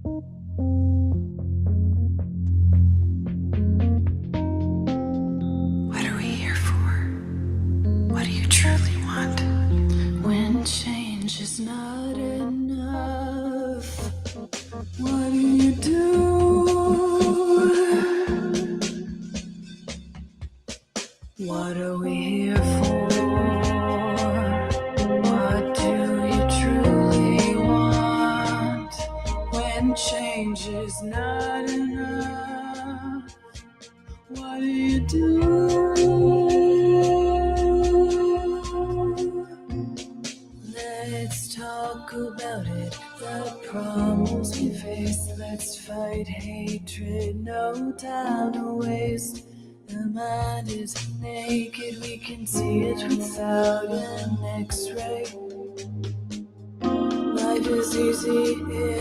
What are we here for? What do you truly want? When change is not enough, what do you do? What are we here for? What do you truly want? When change is not enough, what do you do? Let's talk about it, the problems we face. Let's fight hatred, no time to waste. The mind is naked, we can see it without an X-ray. Life is easy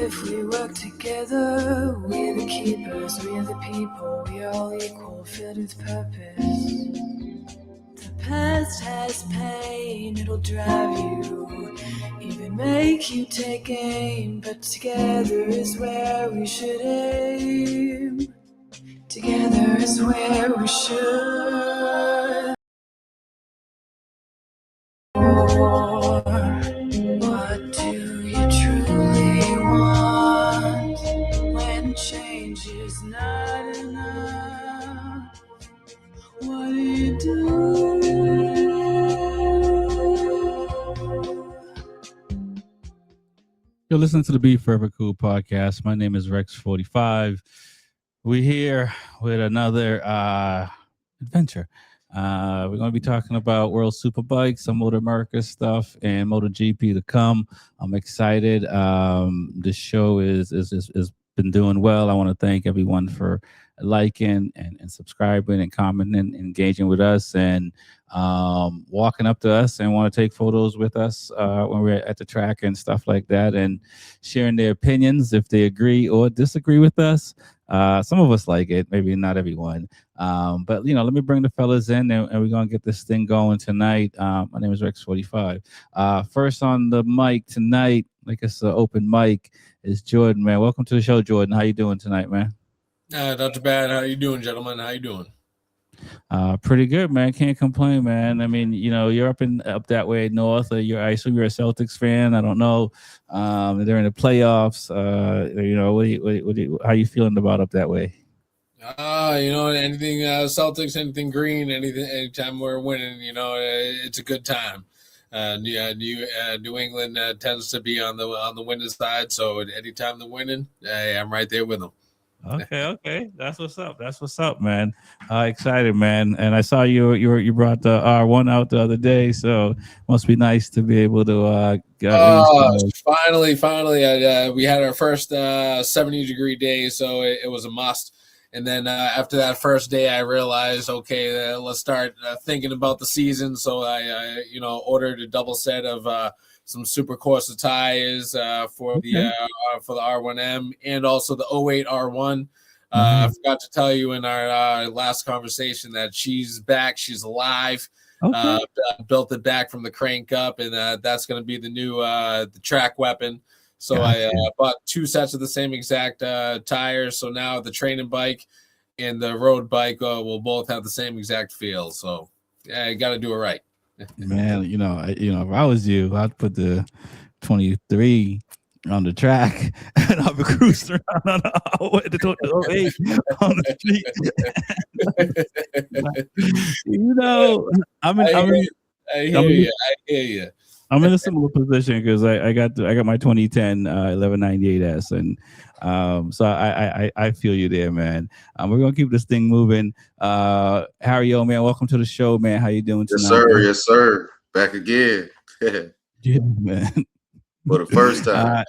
if we work together. We're the keepers, we're the people, we're all equal, filled with purpose. The past has pain, it'll drive you, even make you take aim. But together is where we should aim. Together is where we should. What do you truly want? When change is not enough, what do you do? You're listening to the Be Forever Cool podcast. My name is Fortyfive. We're here with another adventure. We're going to be talking about World Superbikes, some MotoAmerica stuff, and MotoGP to come. I'm excited. This show is been doing well. I want to thank everyone for liking and subscribing and commenting and engaging with us and walking up to us and want to take photos with us when we're at the track and stuff like that, and sharing their opinions if they agree or disagree with us. Some of us like it, maybe not everyone. But let me bring the fellas in and we're gonna get this thing going tonight. My name is Fortyfive. First on the mic tonight, like it's an open mic, is Jordan, man. Welcome to the show, Jordan. How you doing tonight, man? Not too bad. How you doing, gentlemen? How you doing? Pretty good, man. Can't complain, man. I mean, you're up that way north. I assume you're a Celtics fan. I don't know. They're in the playoffs. How you feeling about up that way? Anything Celtics, anything green, anytime we're winning, it's a good time. New England tends to be on the winning side, so anytime they're winning, I'm right there with them. Okay. That's what's up, man. Excited, man. And I saw you brought the R1 out the other day, so must be nice to be able to finally we had our first 70-degree day, so it was a must. And then after that first day, I realized, okay, let's start thinking about the season. So I ordered a double set of some Super Corsa tires for the R1M and also the 08 R1. I forgot to tell you in our last conversation that she's back. She's alive. Okay. Built it back from the crank up, and that's going to be the new the track weapon. So gotcha. I bought two sets of the same exact tires. So now the training bike and the road bike will both have the same exact feel. So I got to do it right. Man, if I was you, I'd put the 23 on the track and I'll be cruising around the 08 on the street. I hear you. I'm in a similar position because I got my 2010 1198S, and so I feel you there, man. We're gonna keep this thing moving. Harry, man, welcome to the show, man. How you doing tonight? Yes, sir. Back again. Yeah, man. For the first time.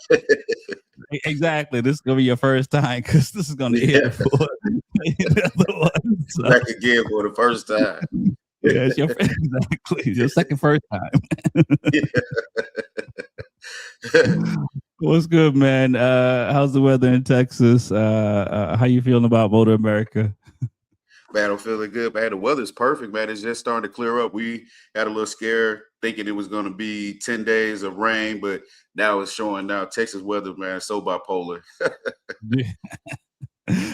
Exactly. This is gonna be your first time because this is gonna be here for the other one. So. Back again for the first time. Yeah, it's exactly your first time. What's good, man? How's the weather in Texas? How you feeling about MotoAmerica? Battle feeling good, man. The weather's perfect, man. It's just starting to clear up. We had a little scare thinking it was going to be 10 days of rain, but now it's showing now Texas weather, man, so bipolar.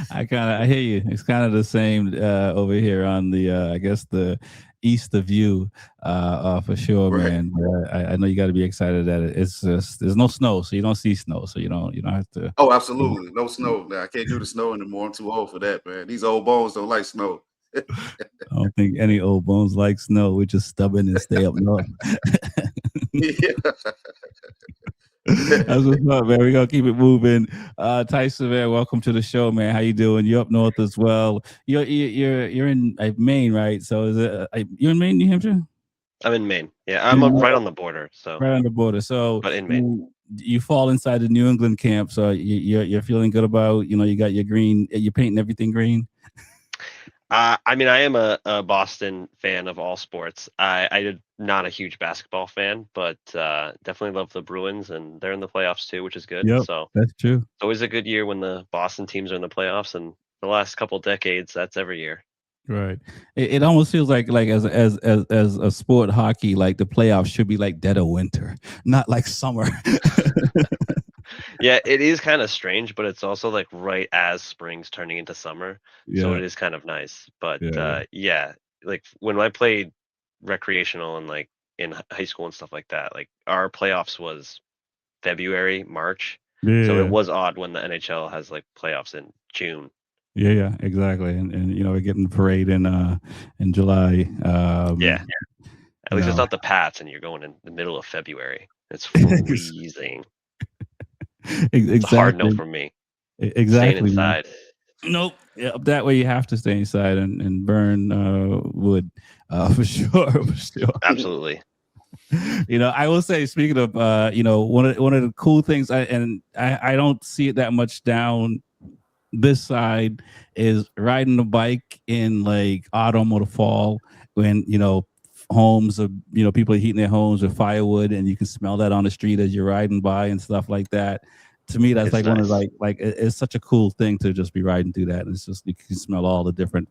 I hear you. It's kind of the same over here on the I guess the east of you for sure, Right. man. But I know you got to be excited that it's just there's no snow, so you don't see snow, so you don't have to. Oh, absolutely. No snow. Now I can't do the snow anymore. I'm too old for that, man. These old bones don't like snow. I don't think any old bones like snow. We're just stubborn and stay up north. Yeah. That's what's up, man. We're gonna keep it moving. Tyson, man, welcome to the show, man. How you doing? You're up north as well. You're in Maine, right? So is it you're in Maine, New Hampshire? I'm in Maine. Yeah, I'm right on the border. So right on the border. So but in Maine. You fall inside the New England camp. So you're feeling good about, you got your green. You're painting everything green. I mean, I am a Boston fan of all sports. I'm not a huge basketball fan, but definitely love the Bruins, and they're in the playoffs too, which is good. Yep, so that's true. It's always a good year when the Boston teams are in the playoffs, and the last couple of decades, that's every year. Right. It almost feels like as a sport, hockey, like the playoffs should be like dead of winter, not like summer. Yeah, it is kind of strange, but it's also like right as spring's turning into summer. So it is kind of nice. But yeah, like when I played recreational and like in high school and stuff like that, like our playoffs was February, March. So it was odd when the NHL has like playoffs in June. Yeah, exactly. And we're getting the parade in July. At least it's not the Pats, and you're going in the middle of February. It's freezing. Exactly. It's a hard no for me. Exactly. Staying inside. Nope. Yeah, that way you have to stay inside and burn wood for sure. For sure. Absolutely. I will say, speaking of, one of the cool things, I don't see it that much down this side, is riding a bike in like autumn or the fall when homes of people are heating their homes with firewood, and you can smell that on the street as you're riding by and stuff like that. To me, that's like nice. One of like it's such a cool thing to just be riding through that, and it's just you can smell all the different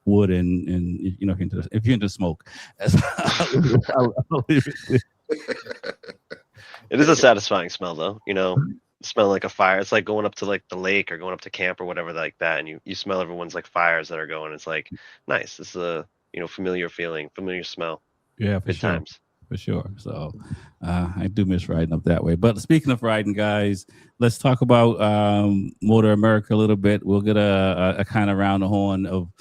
wood and if you're into smoke. It is a satisfying smell, though. Smell like a fire. It's like going up to like the lake or going up to camp or whatever like that, and you smell everyone's like fires that are going. It's like nice. It's a familiar feeling, familiar smell. Yeah, for good sure. times. For sure. So I do miss riding up that way. But speaking of riding, guys, let's talk about MotoAmerica a little bit. We'll get a kind of round the horn of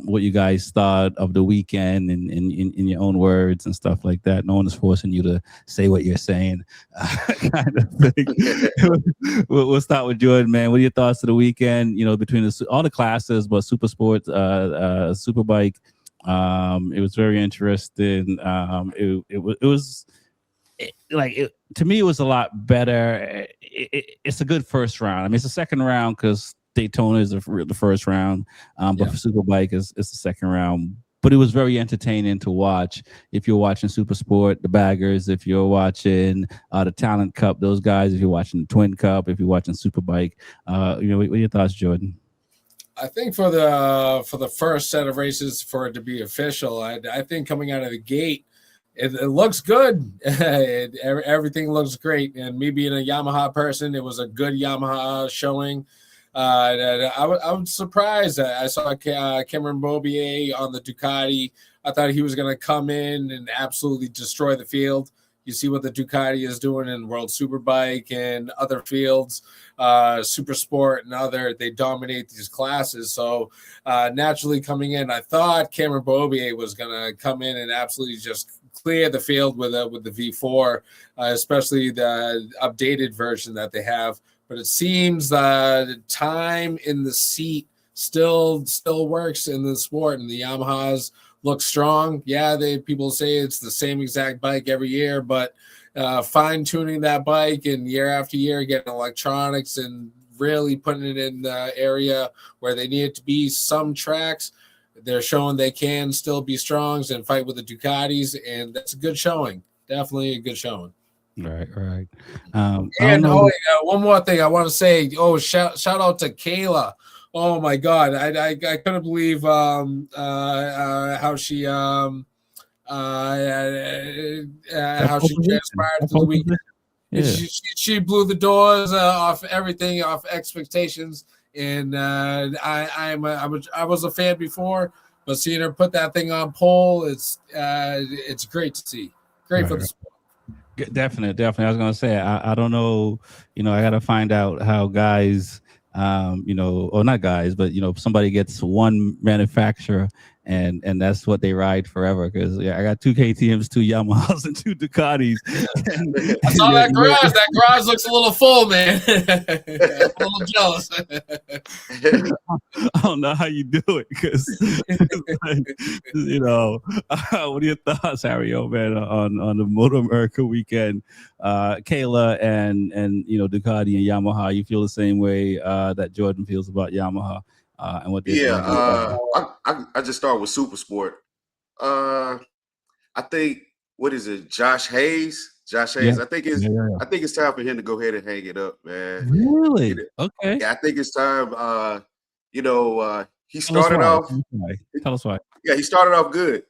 what you guys thought of the weekend in your own words and stuff like that. No one is forcing you to say what you're saying. Kind of thing. We'll start with Jordan, man. What are your thoughts of the weekend? Between all the classes, but super sports, superbike. It was very interesting. It was to me, it was a lot better. It's a good first round. I mean, it's a second round because Daytona is the first round, but for Superbike, it's the second round. But it was very entertaining to watch. If you're watching Super Sport, the baggers, if you're watching the Talent Cup, those guys, if you're watching the Twin Cup, if you're watching Superbike, what are your thoughts, Jordan? I think for the first set of races, for it to be official, I think coming out of the gate, it looks good. Everything looks great. And me being a Yamaha person, it was a good Yamaha showing. I was surprised. I saw Cameron Beaubier on the Ducati. I thought he was going to come in and absolutely destroy the field. You see what the Ducati is doing in World Superbike and other fields, Super Sport and they dominate these classes. So naturally coming in, I thought Cameron Beaubier was going to come in and absolutely just clear the field with the V4, especially the updated version that they have. But it seems that time in the seat still works in the sport, and the Yamahas look strong. Yeah, people say it's the same exact bike every year, but fine-tuning that bike and year after year, getting electronics and really putting it in the area where they need it to be. Some tracks, they're showing they can still be strong and fight with the Ducatis, and that's a good showing. Definitely a good showing. Right. One more thing I want to say. Shout out to Kayla, Oh my God, I couldn't believe how she how she transpired for the week. Yeah. She blew the doors off everything, off expectations, and I was a fan before, but seeing her put that thing on pole, it's great to see. Great for the sport. Definitely. I was gonna say, I don't know, I gotta find out how guys, or not guys, but somebody gets one manufacturer and that's what they ride forever. Because I got 2 KTMs, 2 Yamahas, and 2 Ducatis. I saw that garage. That garage looks a little full, man. I'm a little jealous. I don't know how you do it, because what are your thoughts, Harry, man, on the MotoAmerica weekend? Kayla and Ducati and Yamaha, you feel the same way that Jordan feels about Yamaha and what they're doing? I just start with Super Sport. I think, what is it, Josh Hayes? I think it's time for him to go ahead and hang it up, man. Really? Okay. Yeah, I think it's time. He started off. Tell us why. Yeah, he started off good.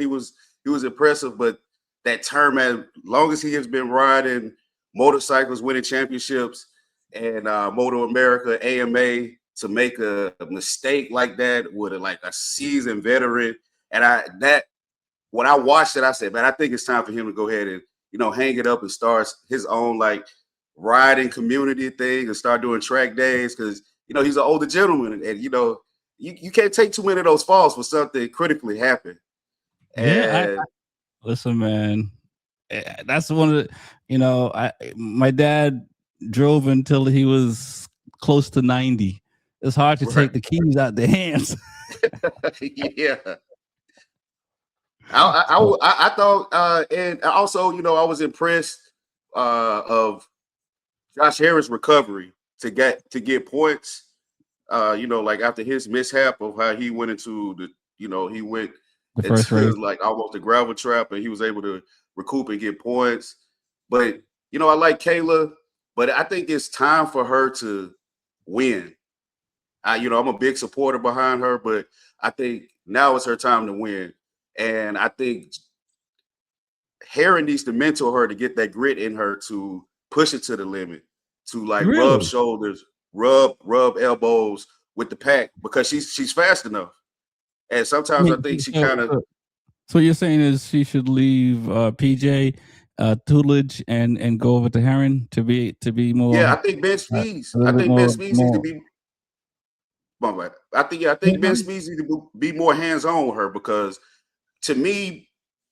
He was impressive, but that term, as long as he has been riding motorcycles, winning championships, and MotoAmerica, AMA, to make a mistake like that with a seasoned veteran, and when I watched it, I said, man, I think it's time for him to go ahead and hang it up and start his own riding community thing and start doing track days, because he's an older gentleman, and you can't take too many of those falls for something critically happen. And listen, man, that's one of the, my dad drove until he was close to 90. It's hard to take the keys out their hands. Yeah. I thought, and also, I was impressed of Josh Harris' recovery to get points. After his mishap of how he went into he went the first race, almost a gravel trap, and he was able to recoup and get points. But I like Kayla, but I think it's time for her to win. I'm a big supporter behind her, but I think now it's her time to win. And I think Harry needs to mentor her to get that grit in her to push it to the limit, to rub shoulders, rub elbows with the pack, because she's fast enough. And sometimes I think she kind of. So what you're saying is she should leave PJ tutelage and go over to Heron to be more. Yeah, I think Ben Spees. I think Ben Spees needs to be. I think Ben Spees needs to be more hands-on with her, because to me,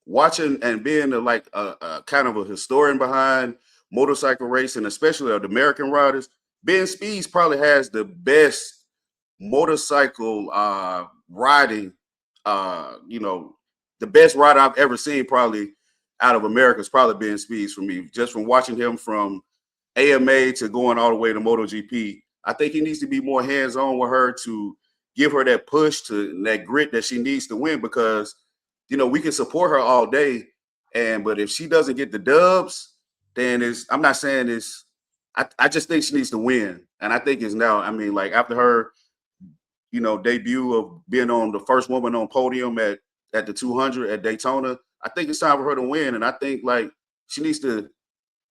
watching and being a kind of a historian behind motorcycle racing, especially of the American riders, Ben Spees probably has the best motorcycle riding. The best rider I've ever seen probably out of America is probably Ben Spees for me, just from watching him from AMA to going all the way to MotoGP. I think he needs to be more hands-on with her to give her that push, to that grit that she needs to win, because we can support her all day, but if she doesn't get the dubs, then I'm not saying it's. I just think she needs to win, and I think it's now. I mean, after her, debut of being on the first woman on podium at the 200 at Daytona, I think it's time for her to win, and I think she needs to.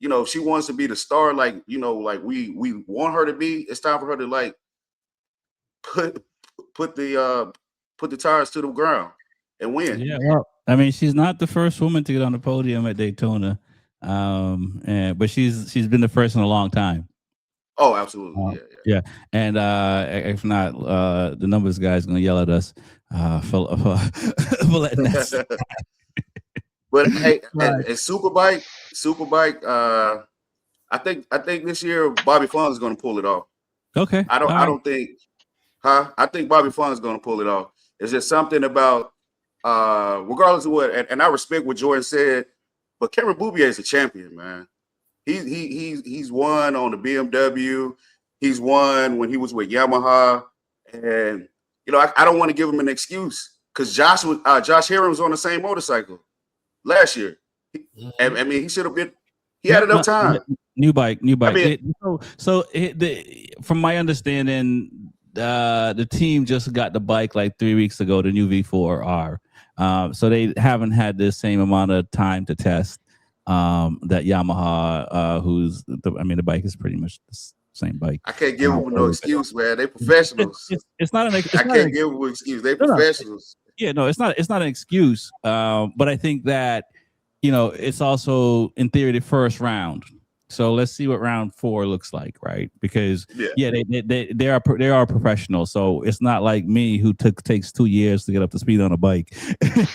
If she wants to be the star, we want her to be, it's time for her to put the tires to the ground and win. Yeah, well, I mean, she's not the first woman to get on the podium at Daytona, but she's been the first in a long time. Oh, absolutely, yeah. And if not, the numbers guy's gonna yell at us for letting that. But hey, and Superbike, I think this year Bobby Fun is going to pull it off. Okay, I think Bobby Fun is going to pull it off. It's just something about, regardless of what, and I respect what Jordan said, but Cameron Boubier is a champion, man. He's won on the BMW. He's won when he was with Yamaha, and I don't want to give him an excuse, because Josh Herring was on the same motorcycle last year. I mean, he should have been. He had enough time. New bike. I mean, from my understanding, the team just got the bike like 3 weeks ago, the new V4R. So they haven't had the same amount of time to test that Yamaha, the bike is pretty much the same bike. I can't give them no excuse, man. They professionals. It's not I can't give them an excuse. They professionals. Yeah, no, it's not an excuse. But I think that, it's also in theory the first round. So let's see what round 4 looks like, right? Because they are professionals. So it's not like me who takes 2 years to get up to speed on a bike. Yeah,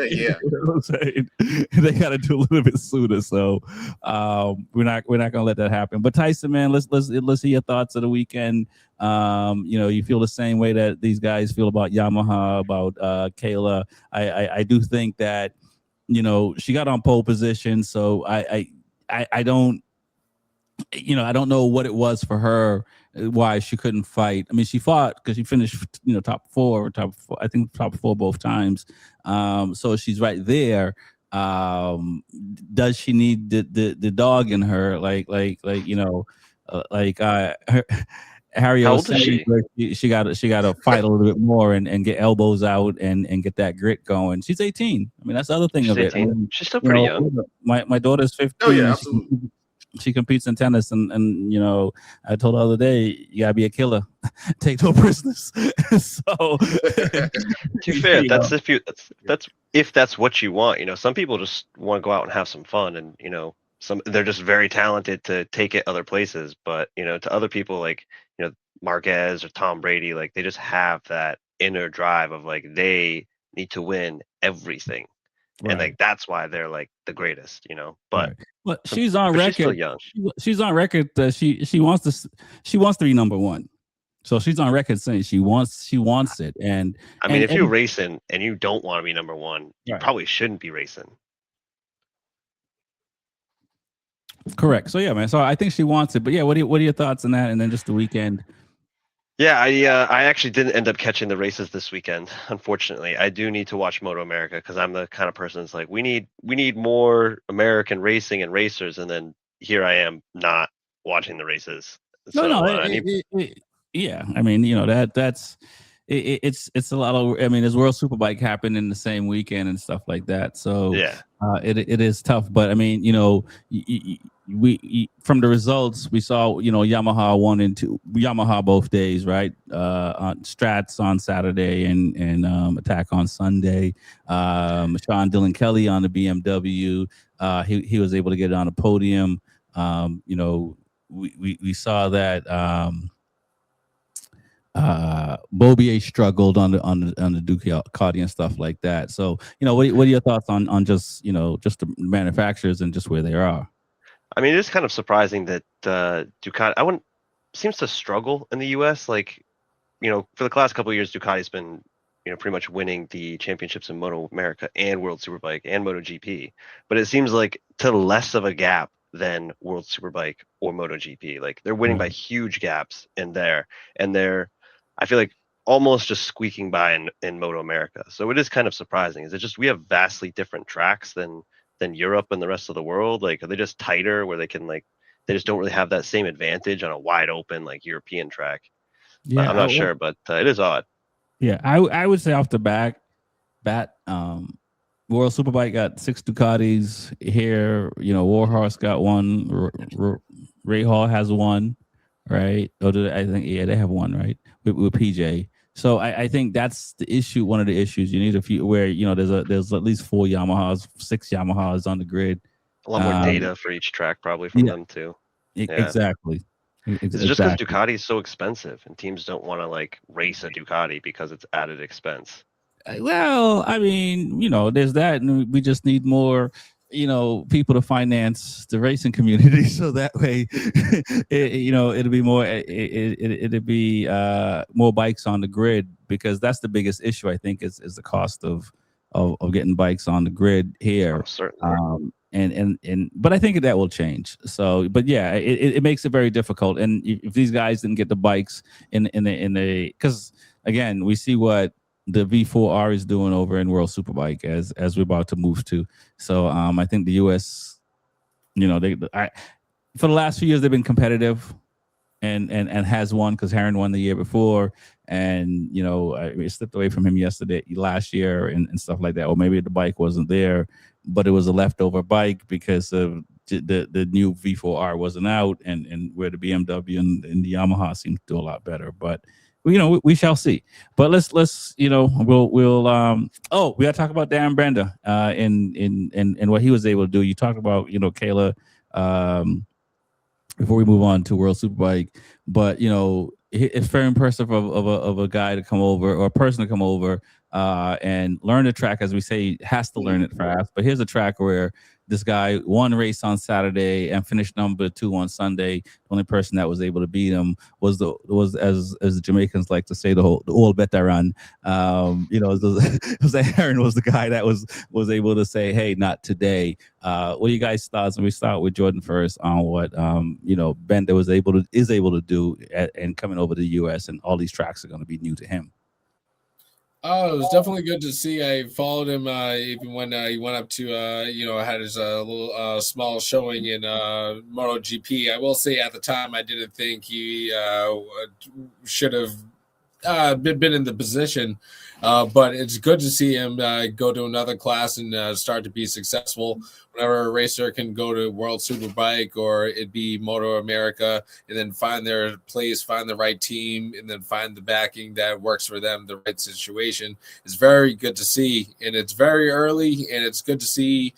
you know what I'm saying? They got to do a little bit sooner. So we're not gonna let that happen. But Tyson, man, let's hear your thoughts of the weekend. You feel the same way that these guys feel about Yamaha, about Kayla. I do think that she got on pole position. So I don't know what it was for her, why she couldn't fight. I mean, she fought because she finished, top four, I think top 4 both times. So she's right there. Does she need the dog in her? Harry How was old is she got to fight a little bit more and get elbows out and get that grit going. She's 18. I mean, that's the other thing of it. I mean, she's still pretty young. My daughter's 15. Oh yeah, absolutely. She competes in tennis, and I told her the other day, you gotta be a killer, take no prisoners. So, to be fair, that's if that's what you want. Some people just want to go out and have some fun, and they're just very talented to take it other places. But to other people, like Marquez or Tom Brady, like they just have that inner drive of like they need to win everything. Right. And like that's why they're like the greatest, But right. But she's on record. She's still young. She's on record that she wants to be number 1. So she's on record saying she wants it. And I mean, if you're racing and you don't want to be number 1, you probably shouldn't be racing. Correct. So yeah, man. So I think she wants it. But yeah, what are your thoughts on that? And then just the weekend. Yeah, I actually didn't end up catching the races this weekend. Unfortunately, I do need to watch MotoAmerica because I'm the kind of person that's like, we need more American racing and racers, and then here I am not watching the races. So, yeah. I mean, that's it's a lot of. I mean, there's World Superbike happened in the same weekend and stuff like that. So yeah, it is tough. But I mean, we from the results we saw, Yamaha 1 and 2, Yamaha both days, right? On Strats on Saturday and Attack on Sunday. Sean Dillon Kelly on the BMW. He was able to get on a podium. We saw that. Bobier struggled on the Ducati and stuff like that. So, what are your thoughts on just the manufacturers and just where they are? I mean, it is kind of surprising that Ducati seems to struggle in the US. Like, for the last couple of years, Ducati's been pretty much winning the championships in MotoAmerica and World Superbike and MotoGP. But it seems like to less of a gap than World Superbike or MotoGP. Like they're winning by huge gaps in there, and I feel like almost just squeaking by in MotoAmerica. So it is kind of surprising. Is it just we have vastly different tracks than Europe and the rest of the world? Like, are they just tighter where they can they just don't really have that same advantage on a wide open European track? Yeah, I'm not sure, but it is odd. Yeah, I would say off the bat, World Superbike got 6 Ducatis here. Warhorse got 1. Ray Hall has 1, right? I think they have 1, right? With PJ. So I think that's the issue. One of the issues you need a few where there's at least 4 Yamahas, 6 Yamahas on the grid. A lot more data for each track probably from them too. Exactly. It's just because Ducati is so expensive and teams don't want to race a Ducati because it's added expense. Well, I mean, there's that, and we just need more, people to finance the racing community, so that way, it'll be more, it'll be more bikes on the grid, because that's the biggest issue I think is the cost of getting bikes on the grid here. Oh, certainly. But I think that will change. So, but yeah, it makes it very difficult. And if these guys didn't get the bikes in the, because again, we see what the V4R is doing over in World Superbike as we're about to move to. So I think the US, for the last few years they've been competitive, and has won because Heron won the year before, and it slipped away from him last year, and stuff like that. Or maybe the bike wasn't there, but it was a leftover bike because of the new V4R wasn't out, and where the BMW and the Yamaha seem to do a lot better. But we shall see. But let's we'll we gotta talk about Darren Bender and what he was able to do. You talked about Kayla before we move on to World Superbike, but it's very impressive of a guy to come over, or a person to come over and learn the track. As we say, has to learn it fast. But here's a track where this guy won race on Saturday and finished number 2 on Sunday. The only person that was able to beat him was as the Jamaicans like to say, the old veteran. Jose Heron was the guy that was able to say, hey, not today. What do you guys thoughts? And we start with Jordan first on what Bender is able to do and coming over to the US, and all these tracks are going to be new to him. Oh, it was definitely good to see. I followed him even when he went up to, had his little small showing in MotoGP. I will say at the time I didn't think he should have been in the position, but it's good to see him go to another class and start to be successful. Whenever a racer can go to World Superbike or it be MotoAmerica and then find their place, find the right team, and then find the backing that works for them, the right situation, is very good to see. And it's very early, and it's good to see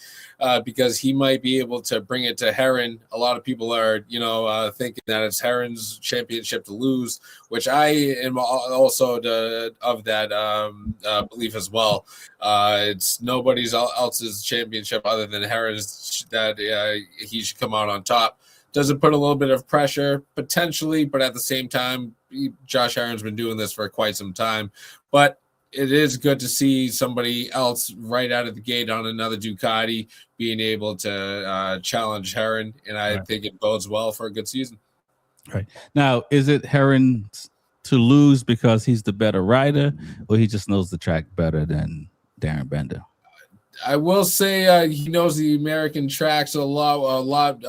because he might be able to bring it to Heron. A lot of people are, thinking that it's Heron's championship to lose, which I am also of that belief as well. It's nobody's else's championship other than Heron's that he should come out on top. Does it put a little bit of pressure? Potentially, but at the same time, Josh Heron's been doing this for quite some time. But it is good to see somebody else right out of the gate on another Ducati being able to challenge Heron, and I think it bodes well for a good season. Right. Now, is it Heron to lose because he's the better rider, or he just knows the track better than Darren Bender? I will say he knows the American tracks a lot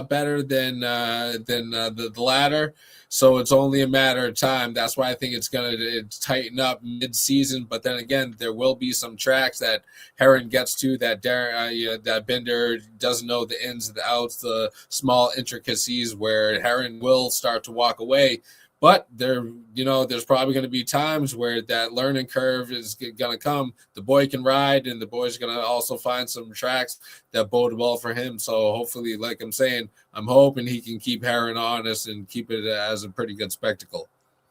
better than the latter. So it's only a matter of time. That's why I think it's going to tighten up mid-season. But then again, there will be some tracks that Heron gets to that that Bender doesn't know the ins and the outs, the small intricacies where Heron will start to walk away. But there's probably going to be times where that learning curve is going to come. The boy can ride, and the boy's going to also find some tracks that bode well for him. So hopefully, like I'm saying, I'm hoping he can keep Heron honest and keep it as a pretty good spectacle.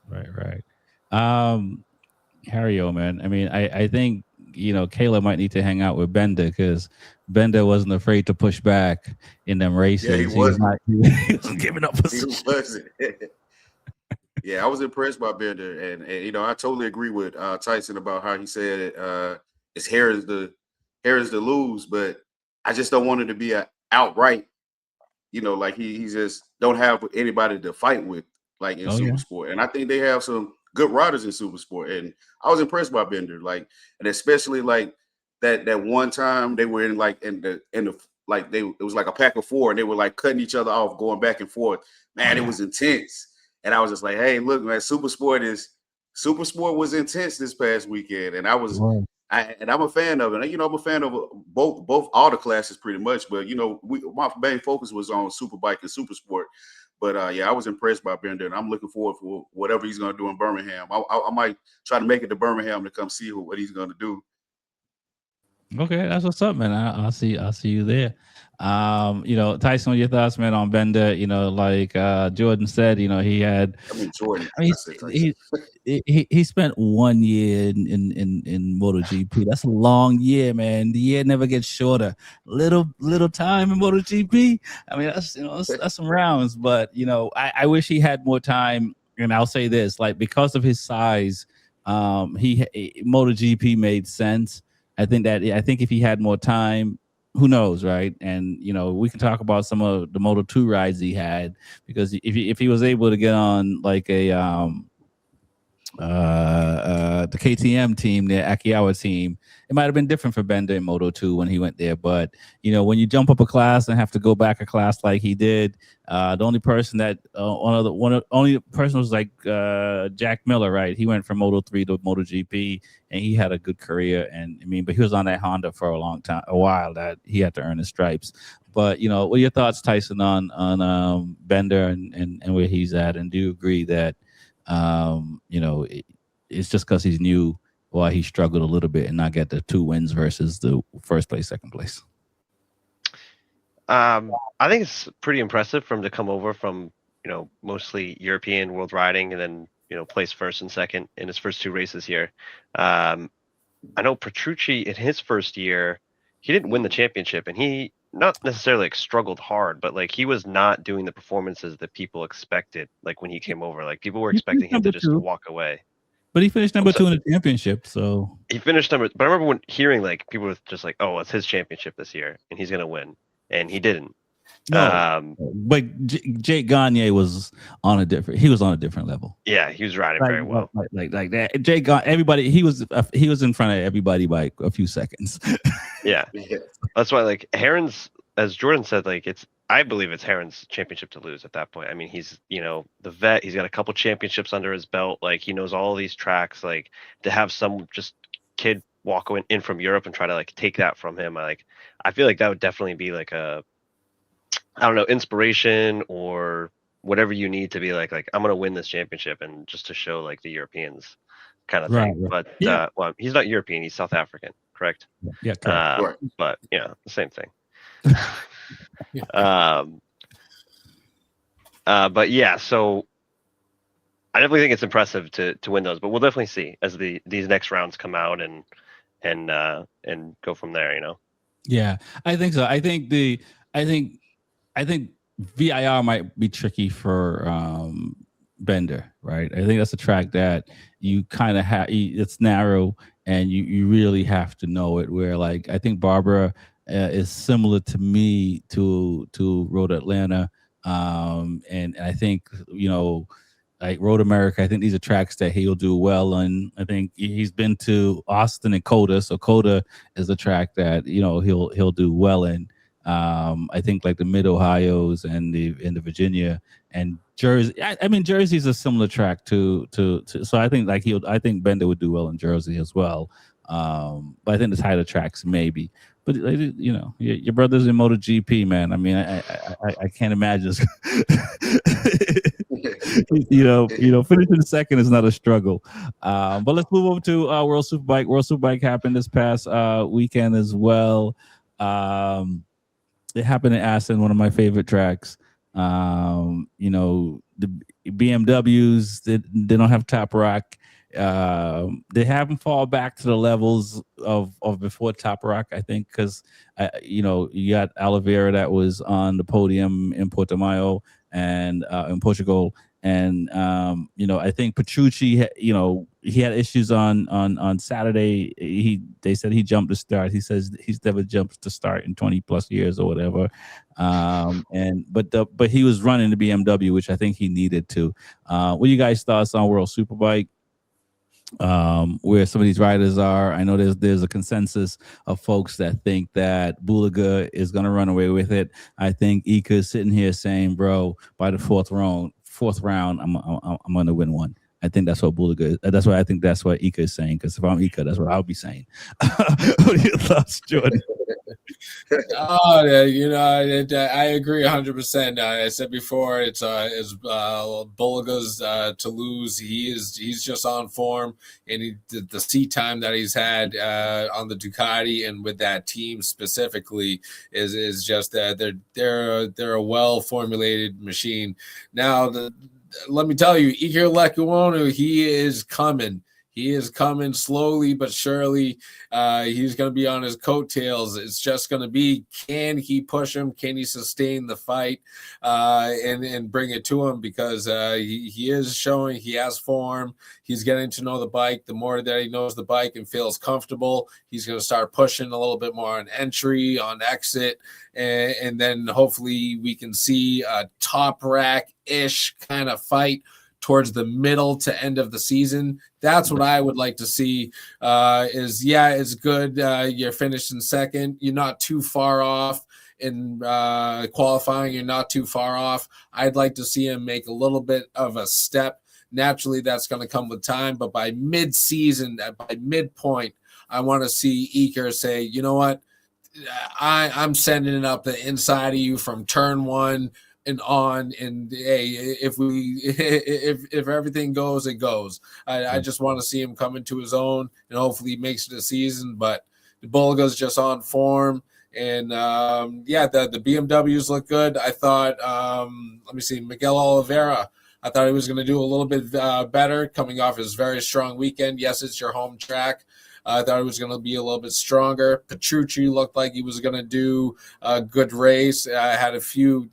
Right. Harry, man. I mean, I think Kayla might need to hang out with Bender, because Bender wasn't afraid to push back in them races. Yeah, he wasn't. He wasn't giving up. He wasn't. Yeah, I was impressed by Bender, and I totally agree with Tyson about how he said it's Heron's to lose, but I just don't want it to be a outright, like he just don't have anybody to fight with like in Supersport. And I think they have some good riders in Supersport, and I was impressed by Bender, and especially that one time they were in the it was like a pack of 4, and they were cutting each other off, going back and forth. Man, it was intense. And I was just like, hey, look, man, Supersport was intense this past weekend. And I'm a fan of it. I'm a fan of both all the classes pretty much. But, my main focus was on Superbike and Supersport. But, I was impressed by Bender, and I'm looking forward for whatever he's going to do in Birmingham. I might try to make it to Birmingham to come see what he's going to do. Okay, that's what's up, man. I'll see you there. Tyson, what your thoughts, man, on Bender? Jordan said, he had. Jordan. He spent 1 year in MotoGP. That's a long year, man. The year never gets shorter. Little time in MotoGP. I mean, that's some rounds. But I wish he had more time. And I'll say this, because of his size, MotoGP made sense. I think if he had more time, who knows, right? And we can talk about some of the Moto2 rides he had, because if he was able to get on the KTM team, the Akiawa team. It might have been different for Bender in Moto 2 when he went there, but when you jump up a class and have to go back a class like he did, the only person that only person was like Jack Miller, right? He went from Moto 3 to MotoGP, and he had a good career. And but he was on that Honda for a while that he had to earn his stripes. But what are your thoughts, Tyson, on Bender and where he's at? And do you agree that it's just because he's new why he struggled a little bit and not get the 2 wins versus the first place, second place? I think it's pretty impressive for him to come over from mostly European world riding and then place first and second in his first 2 races here. I know Petrucci in his first year, he didn't win the championship, and he not necessarily like struggled hard, but like he was not doing the performances that people expected. Like when he came over, like people were expecting him to just walk away. But he finished number 2 in the championship, so he finished number. But I remember hearing like people were just like, "Oh, it's his championship this year, and he's gonna win," and he didn't. No, but Jake Gagne was on a different level. Yeah, he was riding very well. Like that. Jake Gagne, everybody, he was in front of everybody by a few seconds. Yeah, that's why like Heron's, as Jordan said, like I believe it's Heron's championship to lose at that point. I mean, he's the vet. He's got a couple championships under his belt. Like he knows all these tracks. Like to have some just kid walk in from Europe and try to like take that from him. I feel like that would definitely be like a, I don't know, inspiration or whatever you need to be like I'm gonna win this championship, and just to show like the Europeans kind of thing. Right. But yeah. Well, he's not European, he's South African, correct? Yeah, correct. But the same thing. But yeah, so I definitely think it's impressive to win those, but we'll definitely see as these next rounds come out and go from there. Yeah, I think so. I think VIR might be tricky for Bender, right? I think that's a track that you kind of have. It's narrow, and you really have to know it. Where like I think Barbara is similar to me to Road Atlanta, and I think like Road America. I think these are tracks that he'll do well on. I think he's been to Austin and Coda, so Coda is a track that he'll do well in. I think like the Mid Ohio's and the Virginia and Jersey. I mean Jersey's a similar track to so I think like I think Bender would do well in Jersey as well. But I think the tighter tracks maybe. But your brother's in MotoGP, man. I mean, I can't imagine. Finishing second is not a struggle. But let's move over to World Superbike. World Superbike happened this past weekend as well. It happened in Assen, one of my favorite tracks. The BMWs, they don't have Top Rock. They haven't fallen back to the levels of before Top Rock, I think, because you got Oliveira that was on the podium in Portimao and in Portugal, and I think Petrucci, he had issues on Saturday. They said he jumped the start. He says he's never jumped to start in 20 plus years or whatever. But he was running the BMW, which I think he needed to. What are you guys' thoughts on World Superbike? Where some of these riders are? I know there's a consensus of folks that think that Bulaga is going to run away with it. I think Ika is sitting here saying, "Bro, by the fourth round, I'm going to win one." I think that's what Bulaga is. I think that's what Ika is saying. Because if I'm Ika, that's what I'll be saying. What are your thoughts, Jordan? I agree 100%. I said before, it's Bulaga's to lose. He's just on form, and the seat time that he's had on the Ducati and with that team specifically is just that they're a well formulated machine. Now let me tell you, Iker Lecuonu, he is coming. He is coming slowly but surely. He's going to be on his coattails. It's just going to be, can he push him? Can he sustain the fight and bring it to him? Because he is showing he has form. He's getting to know the bike. The more that he knows the bike and feels comfortable, he's going to start pushing a little bit more on entry, on exit, and then hopefully we can see a top rack-ish kind of fight towards the middle to end of the season. That's what I would like to see. It's good. You're finished in second. You're not too far off in qualifying. You're not too far off. I'd like to see him make a little bit of a step. Naturally, that's going to come with time. But by mid-season, by midpoint, I want to see Iker say, you know what? I'm sending it up the inside of you from turn one and on. And hey, if everything goes, it goes. I just want to see him come into his own, and hopefully he makes it a season. But the Bulga's just on form. And the BMWs look good. I thought, let me see, Miguel Oliveira. I thought he was going to do a little bit better coming off his very strong weekend. Yes, it's your home track. I thought he was going to be a little bit stronger. Petrucci looked like he was going to do a good race. I had a few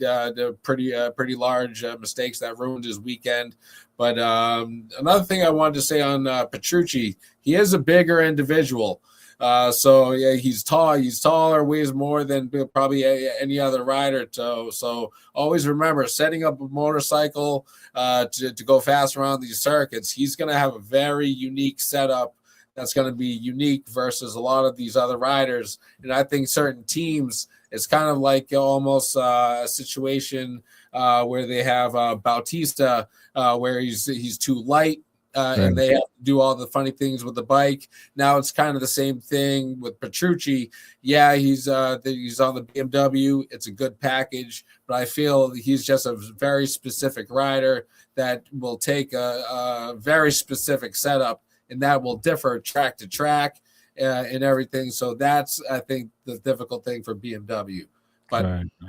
pretty large mistakes that ruined his weekend. But another thing I wanted to say on Petrucci, he is a bigger individual. He's tall. He's taller, weighs more than probably any other rider. So always remember, setting up a motorcycle to go fast around these circuits, he's going to have a very unique setup that's going to be unique versus a lot of these other riders. And I think certain teams, it's kind of like almost a situation where they have Bautista, where he's too light. And they have to do all the funny things with the bike. Now it's kind of the same thing with Petrucci. Yeah, he's on the BMW. It's a good package, but I feel he's just a very specific rider that will take a very specific setup, and that will differ track to track and everything. So that's, I think, the difficult thing for BMW. But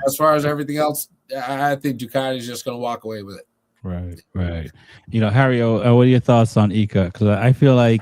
as far as everything else, I think Ducati is just going to walk away with it. Right. You know, Harry, what are your thoughts on Iker? Because I feel like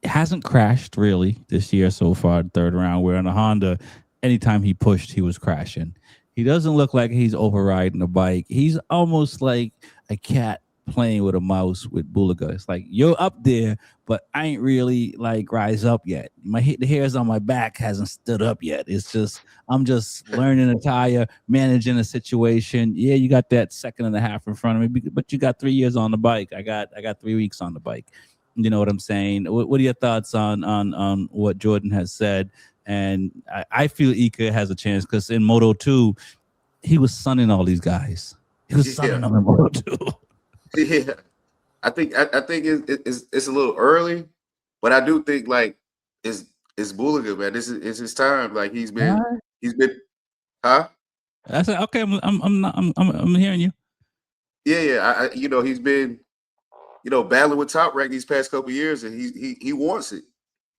hasn't crashed really this year so far, third round, where on the Honda, anytime he pushed, he was crashing. He doesn't look like he's overriding a bike. He's almost like a cat playing with a mouse with Bulaga. It's like, you're up there, but I ain't really like rise up yet. The hairs on my back hasn't stood up yet. It's just, I'm just learning a tire, managing a situation. Yeah, you got that second and a half in front of me, but you got 3 years on the bike. I got 3 weeks on the bike. You know what I'm saying? What are your thoughts on what Jordan has said? And I feel Iker has a chance because in Moto 2, he was sunning all these guys. He was sunning them in Moto 2. Yeah, I think it's a little early, but I do think like it's Bulaga, man. This is his time. Like he's been, huh? I said, okay, I'm hearing you. Yeah. He's been, battling with Top Rank these past couple of years, and he wants it.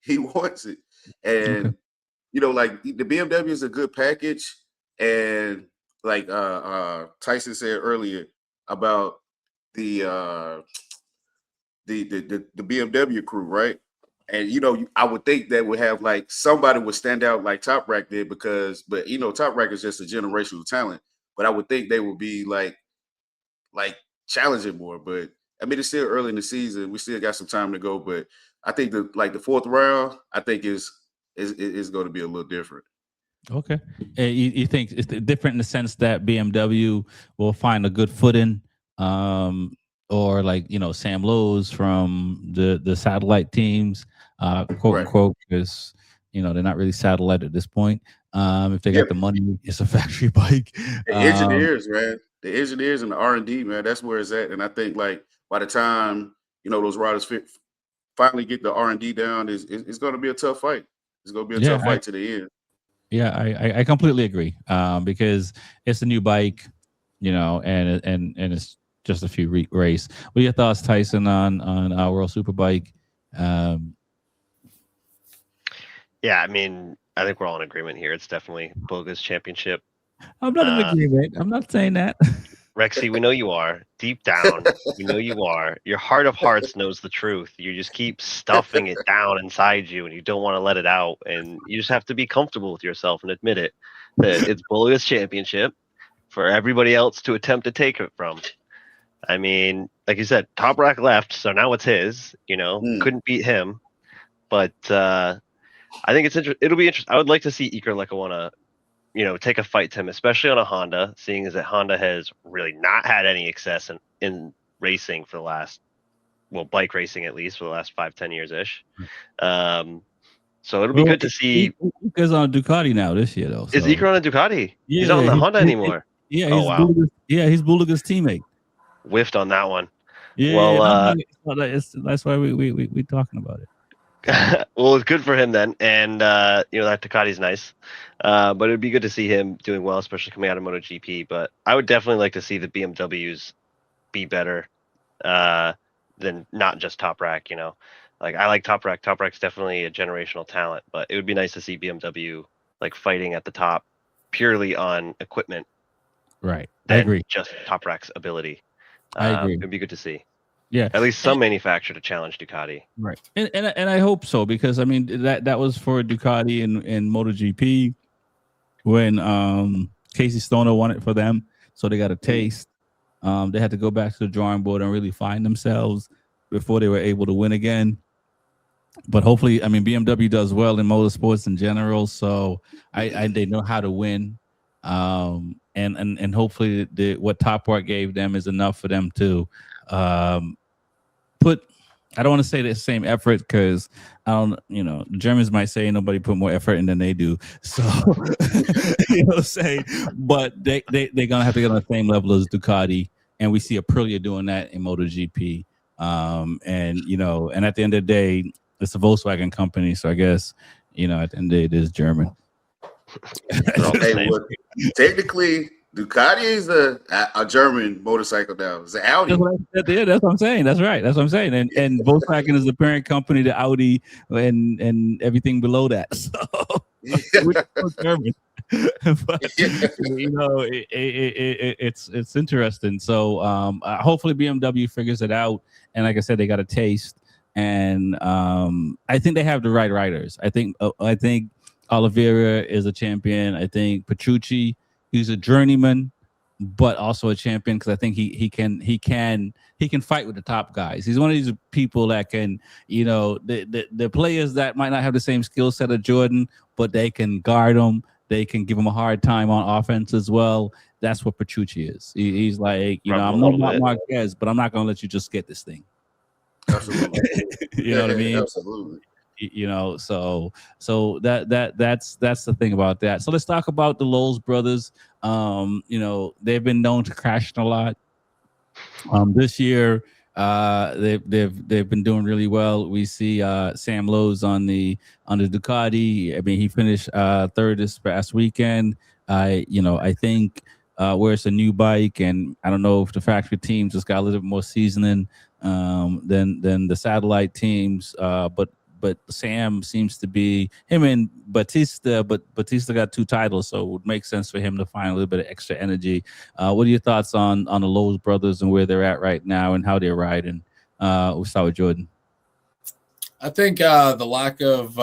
He wants it, and like the BMW is a good package, and like Tyson said earlier about the BMW crew, right? And I would think that would have like somebody would stand out like Top Rack did but Top Rack is just a generational talent. But I would think they would be like challenging more. But I mean, it's still early in the season. We still got some time to go. But I think the fourth round, I think is going to be a little different. Okay, you think it's different in the sense that BMW will find a good footing. Or like Sam Lowe's from the satellite teams, quote unquote, because they're not really satellite at this point. If they got the money, it's a factory bike. The engineers, man, the engineers and the R&D, man, that's where it's at. And I think like by the time those riders finally get the R&D down, it's going to be a tough fight. It's going to be a tough fight to the end. Yeah, I completely agree. Because it's a new bike, and it's just a few race. What are your thoughts, Tyson, on our World Superbike? Yeah, I mean, I think we're all in agreement here. It's definitely Bulga's championship. I'm not in agreement. I'm not saying that. Rexy, we know you are. Deep down, we know you are. Your heart of hearts knows the truth. You just keep stuffing it down inside you, and you don't want to let it out. And you just have to be comfortable with yourself and admit it. That it's Bulga's championship for everybody else to attempt to take it from. I mean, like you said, Top Rack left, so now it's his. Couldn't beat him, but I think it'll be interesting. I would like to see Iker Lecuona take a fight to him, especially on a Honda, seeing as that Honda has really not had any success in racing for the last, bike racing at least for the last 5-10 years ish. So it'll be good to see. Ika's on Ducati now this year, though. Is Ika on a Ducati? Yeah, he's not on the Honda anymore. Yeah, he's Bulaga's teamate. Whiffed on that one. Yeah, that's why we talking about it. Well, it's good for him then, and that Ducati's nice, but it'd be good to see him doing well, especially coming out of MotoGP. But I would definitely like to see the BMWs be better than not just Top Rack. Like I like Top Rack. Top Rack's definitely a generational talent, but it would be nice to see BMW like fighting at the top purely on equipment. Right, I agree. Just Top Rack's ability. I agree. It'd be good to see. Yeah, at least some manufacturer to challenge Ducati. Right, and I hope so, because I mean that was for Ducati in MotoGP when Casey Stoner won it for them, so they got a taste. They had to go back to the drawing board and really find themselves before they were able to win again. But hopefully, I mean, BMW does well in motorsports in general, so they know how to win. And hopefully what Top Rack gave them is enough for them to put, I don't want to say the same effort, because I don't, the Germans might say nobody put more effort in than they do. So but they're gonna have to get on the same level as Ducati, and we see Aprilia doing that in MotoGP. And at the end of the day, it's a Volkswagen company, so I guess at the end of the day, it is German. Technically, Ducati is a German motorcycle now. It's an Audi. That's what I'm saying. That's right. That's what I'm saying. And Volkswagen is the parent company to Audi and everything below that. So we're German. But it's interesting. So hopefully BMW figures it out. And like I said, they got a taste. And I think they have the right riders. I think Oliveira is a champion. I think Petrucci, he's a journeyman, but also a champion, because I think he can fight with the top guys. He's one of these people that can, the players that might not have the same skill set of Jordan, but they can guard him. They can give him a hard time on offense as well. That's what Petrucci is. He's like, I'm not Marquez, but I'm not going to let you just get this thing. Absolutely. You know what I mean? Absolutely. So that's the thing about that. So let's talk about the Lowes brothers. They've been known to crash a lot. This year, they've been doing really well. We see Sam Lowes on the Ducati. I mean, he finished third this past weekend. I think where it's a new bike, and I don't know if the factory team just got a little bit more seasoning than the satellite teams, but Sam seems to be him and Batista, but Batista got 2 titles, so it would make sense for him to find a little bit of extra energy. What are your thoughts on the Lowes brothers and where they're at right now and how they're riding? We'll start with Jordan. I think the lack of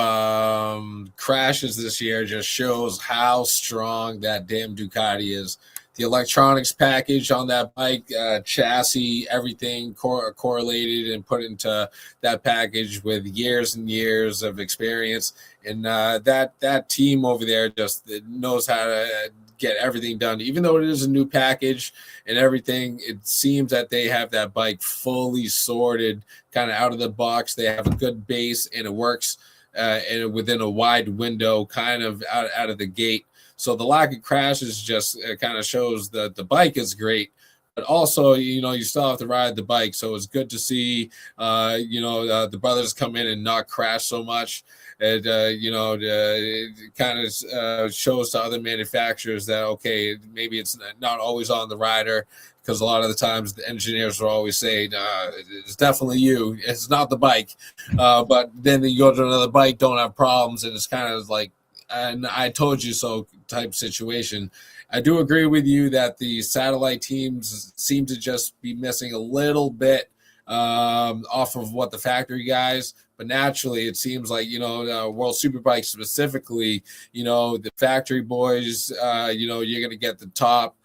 crashes this year just shows how strong that damn Ducati is. The electronics package on that bike, chassis, everything correlated and put into that package with years and years of experience. And that team over there just knows how to get everything done. Even though it is a new package and everything, it seems that they have that bike fully sorted, kind of out of the box. They have a good base, and it works and within a wide window, kind of out of the gate. So the lack of crashes just kind of shows that the bike is great, but also, you still have to ride the bike. So it's good to see, the brothers come in and not crash so much. It, it kind of shows to other manufacturers that, okay, maybe it's not always on the rider, because a lot of the times the engineers will always say, it's definitely you. It's not the bike. But then you go to another bike, don't have problems, and it's kind of like, and I told you so type situation. I do agree with you that the satellite teams seem to just be missing a little bit off of what the factory guys, but naturally it seems like, World Superbike specifically, the factory boys, you're going to get the top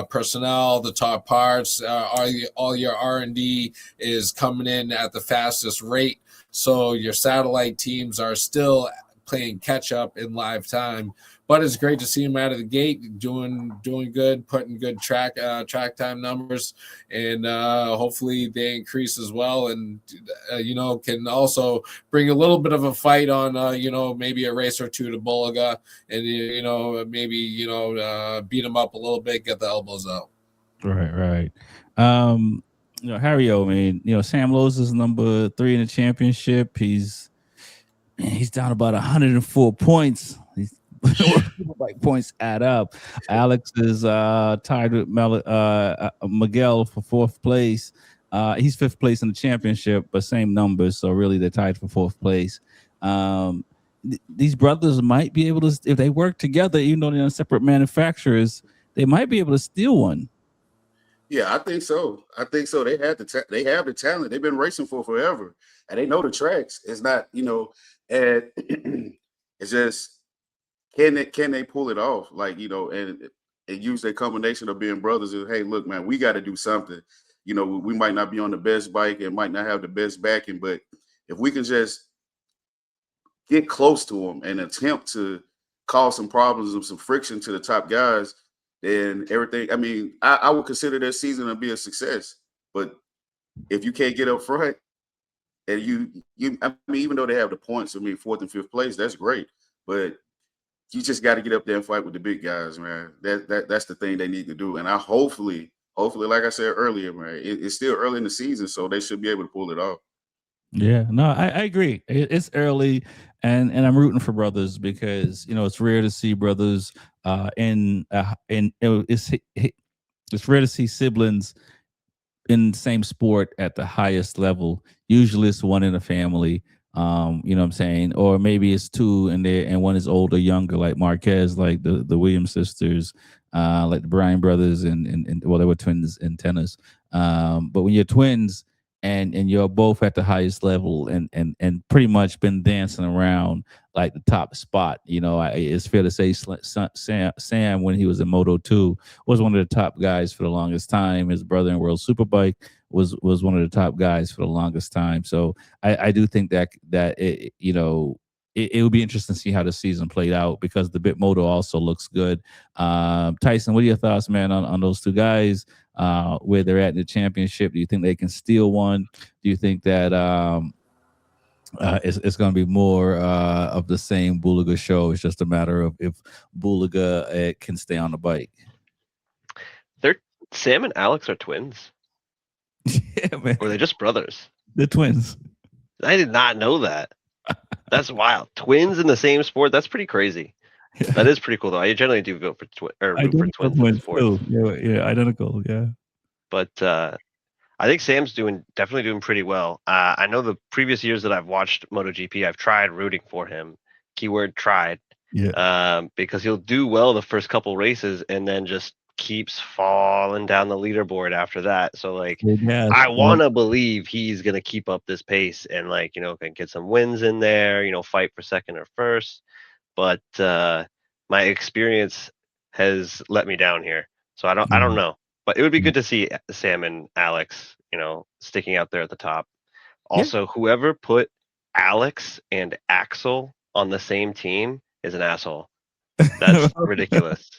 personnel, the top parts, all your R&D is coming in at the fastest rate. So your satellite teams are still playing catch up in live time. But it's great to see him out of the gate doing good, putting good track time numbers, and hopefully they increase as well. And can also bring a little bit of a fight on maybe a race or two to Bulaga, and maybe beat him up a little bit, get the elbows out. Right. Harry O, man, Sam Lowe's is number 3 in the championship. He's down about 104 points. Like points add up. Alex is tied with Miguel for 4th place. He's 5th place in the championship, but same numbers, so really they're tied for 4th place. These brothers might be able to, if they work together, even though they're on separate manufacturers, they might be able to steal one. Yeah, I think so. They have the talent. They've been racing for forever, and they know the tracks. It's not, and it's just can they pull it off? Like, and use that combination of being brothers. And hey, look, man, we got to do something. We might not be on the best bike and might not have the best backing, but if we can just get close to them and attempt to cause some problems and some friction to the top guys, then everything. I mean, I would consider their season to be a success. But if you can't get up front, and even though they have the points, 4th and 5th place, that's great. But you just got to get up there and fight with the big guys, man. That's the thing they need to do. And hopefully, like I said earlier, man, it's still early in the season, so they should be able to pull it off. Yeah, no, I agree. It's early, and I'm rooting for brothers because it's rare to see brothers it's rare to see siblings in the same sport at the highest level. Usually it's one in a family. You know what I'm saying? Or maybe it's 2 and one is older, younger, like Marquez, like the Williams sisters, like the Bryan brothers, and well, they were twins in tennis. But when you're twins and you're both at the highest level and pretty much been dancing around like the top spot, it's fair to say Sam, when he was in Moto 2, was one of the top guys for the longest time. His brother in World Superbike was one of the top guys for the longest time. So I do think that it would be interesting to see how the season played out because the Bitmoto also looks good. Tyson, what are your thoughts, man, on those 2 guys, where they're at in the championship? Do you think they can steal one? Do you think that it's going to be more of the same Bulaga show? It's just a matter of if Bulaga can stay on the bike. Sam and Alex are twins. Yeah, man. Or are they just brothers? They're twins. I did not know that. That's wild. Twins in the same sport. That's pretty crazy. Yeah. That is pretty cool, though. I generally do vote for twins in sports. Yeah, identical. Yeah. But I think Sam's definitely doing pretty well. I know the previous years that I've watched MotoGP, I've tried rooting for him. Keyword tried. Yeah. Because he'll do well the first couple races and then just keeps falling down the leaderboard after that. So I want to believe he's going to keep up this pace and can get some wins in there, fight for second or first. But my experience has let me down here. So I don't know. But it would be good to see Sam and Alex, sticking out there at the top. Also, whoever put Alex and Axel on the same team is an asshole. That's ridiculous.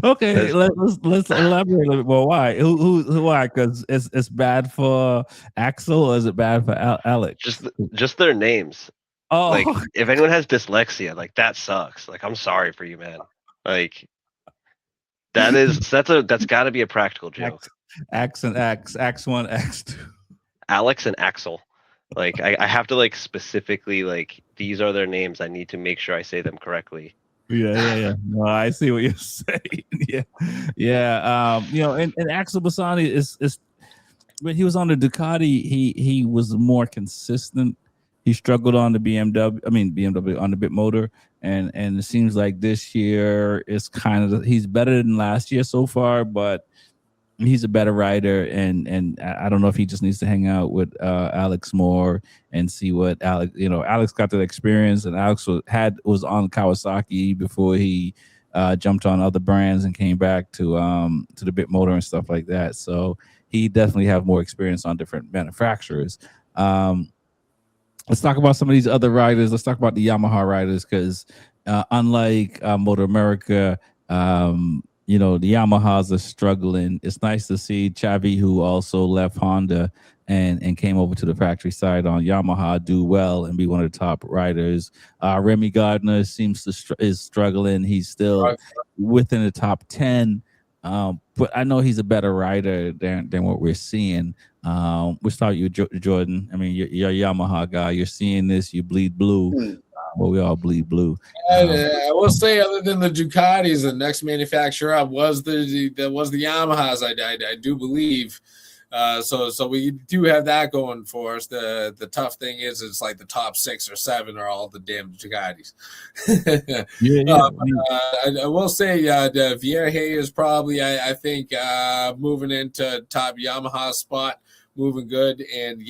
Okay, let's elaborate a little bit more. Why? Why? Because it's bad for Axel, or is it bad for Alex? Just their names. Oh, if anyone has dyslexia, that sucks. I'm sorry for you, man. That's got to be a practical joke. Ax and Ax, Ax1, Ax2. Alex and Axel. I have to specifically these are their names. I need to make sure I say them correctly. Yeah. No, I see what you're saying. Yeah. And Axel Bassani is when he was on the Ducati, he was more consistent. He struggled on the BMW on the Bitmotor, and it seems like this year is he's better than last year so far, but he's a better rider, and I don't know if he just needs to hang out with Alex more and see what Alex got the experience, and Alex was on Kawasaki before he jumped on other brands and came back to the Bitmotor and stuff like that. So he definitely have more experience on different manufacturers. let's talk about some of these other riders. Let's talk about the Yamaha riders because unlike MotoAmerica, the Yamahas are struggling. It's nice to see Xavi, who also left Honda and came over to the factory side on Yamaha, do well and be one of the top riders. Remy Gardner seems to is struggling. He's still within the top 10. But I know he's a better rider than what we're seeing. We'll start with you, Jordan. I mean, you're a Yamaha guy. You're seeing this. You bleed blue. Well, we all bleed blue. I will say, other than the Ducatis, the next manufacturer up was the Yamahas. I do believe. So we do have that going for us. The tough thing is it's like the top 6 or 7 are all the damn Ducatis. I will say Vierge is probably I think moving into top Yamaha spot, moving good, and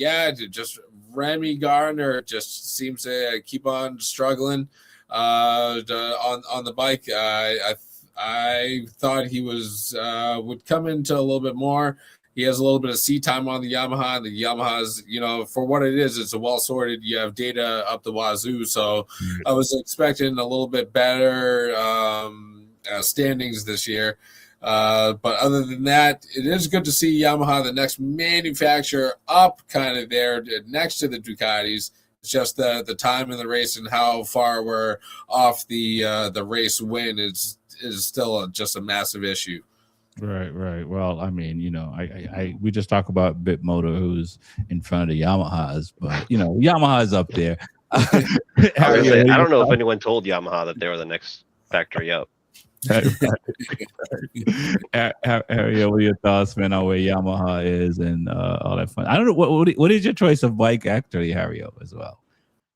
just Remy Gardner just seems to keep on struggling on the bike. I thought he was would come into a little bit more. He has a little bit of seat time on the Yamaha, and the Yamaha's, for what it is, it's a well sorted. You have data up the wazoo, so I was expecting a little bit better standings this year. But other than that, it is good to see Yamaha, the next manufacturer, up kind of there next to the Ducatis. It's just the time in the race and how far we're off the race win is still just a massive issue. Right. Well, I mean, we just talk about Bitmoto, who's in front of the Yamahas, but Yamaha's up there. I don't know if anyone told Yamaha that they were the next factory up. Harry, what are your thoughts, man, on where Yamaha is and all that fun? I don't know what is your choice of bike, actually, Harry, as well.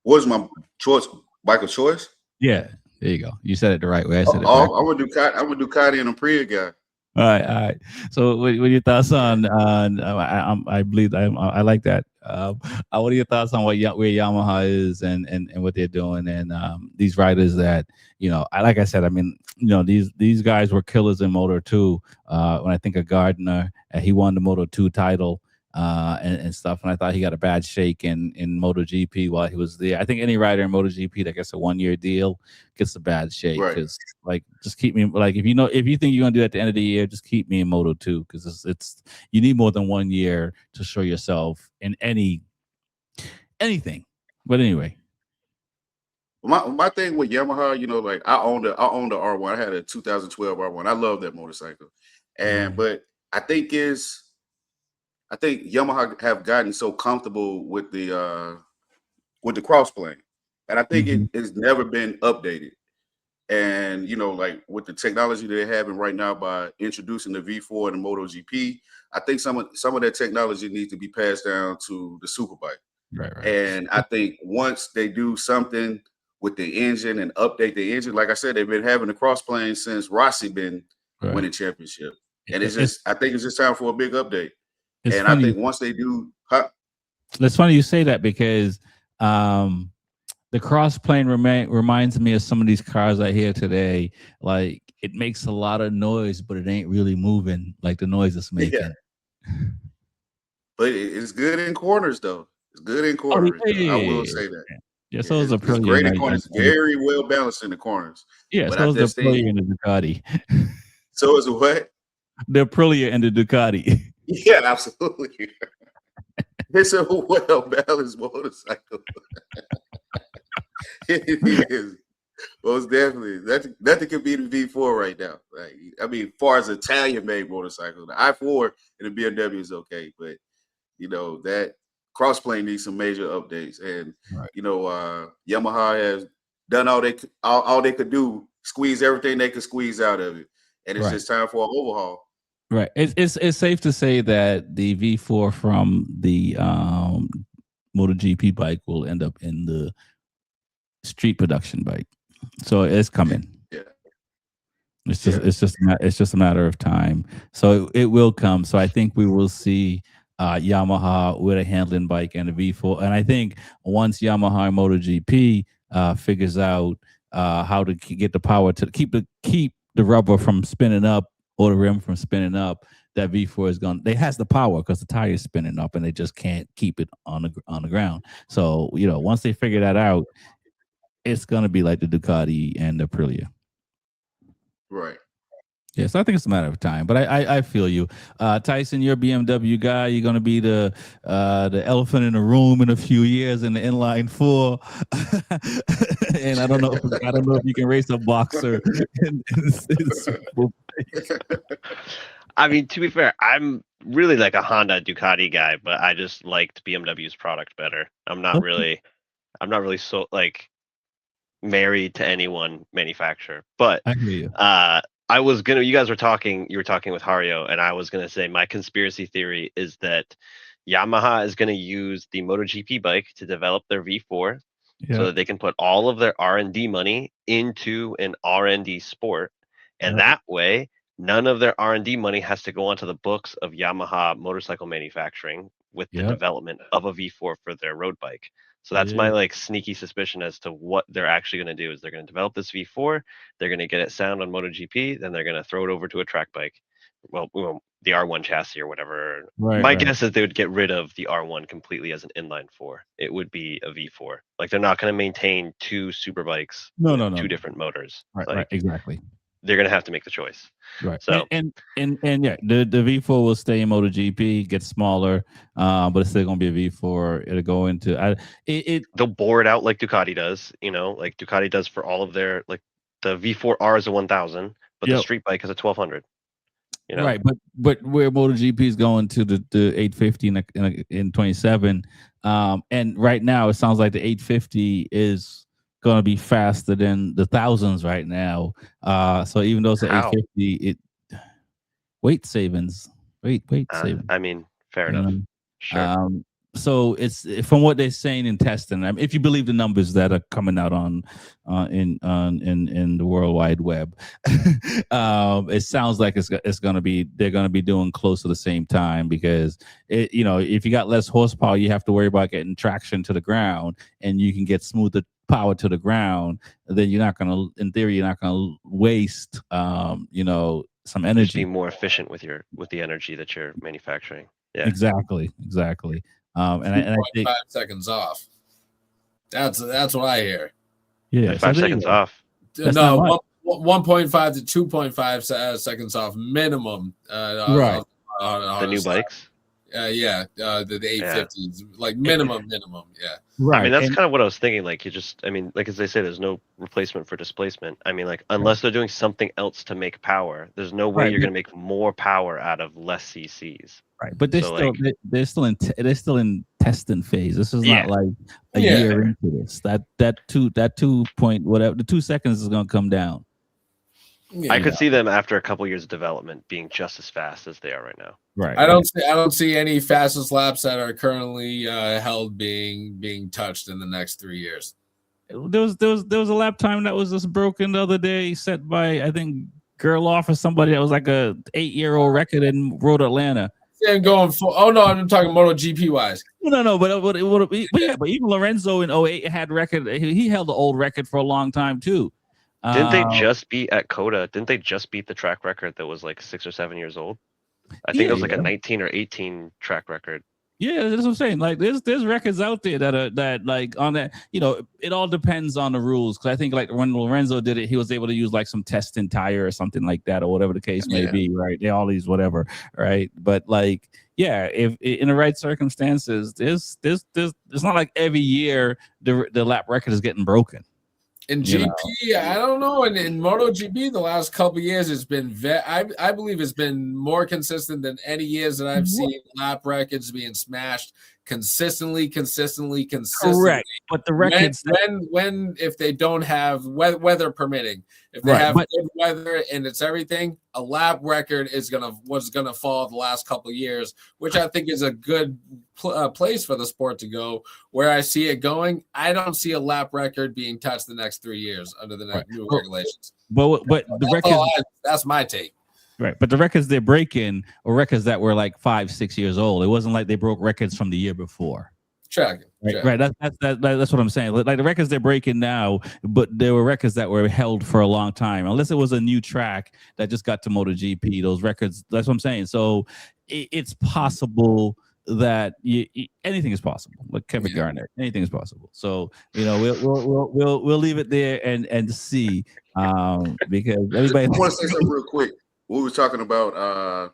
What's my choice? Bike of choice? Yeah, there you go. You said it the right way. I said it. I'm a Ducati and a Aprilia guy. All right. So, what are your thoughts on? I believe I like that. What are your thoughts on where Yamaha is and what they're doing and these riders that like I said, I mean, these guys were killers in Moto 2. When I think of Gardner, he won the Moto 2 title and stuff, and I thought he got a bad shake in MotoGP while he was there. I think any rider in MotoGP that gets a 1-year deal gets a bad shake because just keep me if you think you're gonna do it at the end of the year, just keep me in Moto 2 because it's you need more than 1 year to show yourself in anything. But anyway, my thing with Yamaha, I owned the R1. I had a 2012 R1. I love that motorcycle, but I think Yamaha have gotten so comfortable with the crossplane, and I think it's never been updated. And with the technology they're having right now by introducing the V4 and the MotoGP, I think some of that technology needs to be passed down to the Superbike. Right. And I think once they do something with the engine and update the engine, like I said, they've been having the crossplane since Rossi been winning championship, and I think it's just time for a big update. And I think once they do, it's funny you say that because the crossplane reminds me of some of these cars I hear today. Like it makes a lot of noise, but it ain't really moving like the noise it's making. Yeah. But it's good in corners, though. It's good in corners. I will say that. Yeah, so it's great in corners. Very well balanced in the corners. Yeah, but so is the Aprilia and the Ducati. So is the what? The Aprilia and the Ducati. Yeah, absolutely. It's a well-balanced motorcycle. It is. Most definitely. Nothing can beat the V4 right now. Like, I mean, as far as Italian-made motorcycle, the I4 and the BMW is okay, but that crossplane needs some major updates. And Yamaha has done all they could do, squeeze everything they could squeeze out of it, and it's just time for an overhaul. Right. It's safe to say that the V4 from the MotoGP bike will end up in the street production bike, so it's coming. Yeah. It's just a matter of time. So it will come. So I think we will see Yamaha with a handling bike and a V4. And I think once Yamaha and MotoGP figures out how to get the power to keep the rubber from spinning up or the rim from spinning up, that V4 is going. It has the power because the tire is spinning up, and they just can't keep it on the ground. So once they figure that out, it's going to be like the Ducati and the Aprilia. Right. Yes, I think it's a matter of time, but I feel you, Tyson. You're a BMW guy. You're going to be the elephant in the room in a few years in the inline 4, and I don't know if you can race a boxer. I mean, to be fair, I'm really like a Honda Ducati guy, but I just liked BMW's product better. I'm not really so like married to any one manufacturer, but I hear you. you were talking with Hario, and I was gonna say my conspiracy theory is that Yamaha is gonna use the MotoGP bike to develop their V4 so that they can put all of their R&D money into an R&D sport, and that way none of their R&D money has to go onto the books of Yamaha motorcycle manufacturing with the development of a V4 for their road bike. So that's my like sneaky suspicion as to what they're actually going to do is they're going to develop this V4, they're going to get it sound on MotoGP, then they're going to throw it over to a track bike. Well, the R1 chassis or whatever. My guess is they would get rid of the R1 completely as an inline 4. It would be a V4. Like they're not going to maintain two super bikes with two different motors. Right, exactly. They're going to have to make the choice. Right. So and yeah, the V4 will stay in MotoGP, get smaller, but it's still going to be a V4. It'll go into they'll bore it out like Ducati does, like Ducati does for all of their like the V4R is a 1000, but the street bike is a 1200. Right, but where MotoGP is going to the 850 in 27, and right now it sounds like the 850 is going to be faster than the thousands right now. So even though it's an 850, weight savings. I mean, fair enough. Sure. So it's from what they're saying in testing. I mean, if you believe the numbers that are coming out in the World Wide Web, it sounds like it's going to be they're going to be doing close to the same time because if you got less horsepower, you have to worry about getting traction to the ground, and you can get smoother power to the ground. Then you're not going to, in theory, waste some energy. Just be more efficient with the energy that you're manufacturing. Yeah, exactly. And I think 5 seconds off. That's what I hear. Yeah, 5 seconds off. No, 1.5 to 2.5 seconds off minimum. Right. The new bikes. The 850s, like minimum. Yeah. Right. I mean, that's kind of what I was thinking. Like, like as they say, there's no replacement for displacement. I mean, like, unless they're doing something else to make power, there's no way you're going to make more power out of less CCs. Right. But they're still in testing phase. This is not like a year into this. That 2 point whatever, the 2 seconds is going to come down. I could see them after a couple years of development being just as fast as they are right now. Right. I don't see any fastest laps that are currently held being touched in the next 3 years. There was a lap time that was just broken the other day, set by I think Gerloff or somebody that was like a 8-year-old record in Road Atlanta. I'm going for. Oh no, I'm talking MotoGP wise. No, but even Lorenzo in 08 had record. He held the old record for a long time too. Didn't they just beat at Coda? Didn't they just beat the track record that was like 6 or 7 years old? I think it was like a 19 or 18 track record. Yeah, that's what I'm saying. Like there's records out there that like on that, it all depends on the rules. Cause I think like when Lorenzo did it, he was able to use like some testing tire or something like that, or whatever the case may be, right? They all these whatever, right? But like, if in the right circumstances, there's it's not like every year the lap record is getting broken. In GP, I don't know. And in MotoGP, the last couple of years, it's been I believe it's been more consistent than any years that I've seen lap records being smashed consistently. Correct. But the records when if they don't have weather permitting, if they have good weather and it's everything, a lap record was gonna fall the last couple of years, which I think is a good place for the sport to go. Where I see it going, I don't see a lap record being touched the next 3 years under the new regulations. But the records, that's my take. Right, but the records they're breaking are records that were like 5-6 years old. It wasn't like they broke records from the year before. Tracking. Right. That's what I'm saying. Like the records they're breaking now, but there were records that were held for a long time. Unless it was a new track that just got to MotoGP, those records. That's what I'm saying. So it's possible that anything is possible. Like Kevin Garnett, anything is possible. So we'll leave it there and see because everybody. I want to say something real quick. We were talking about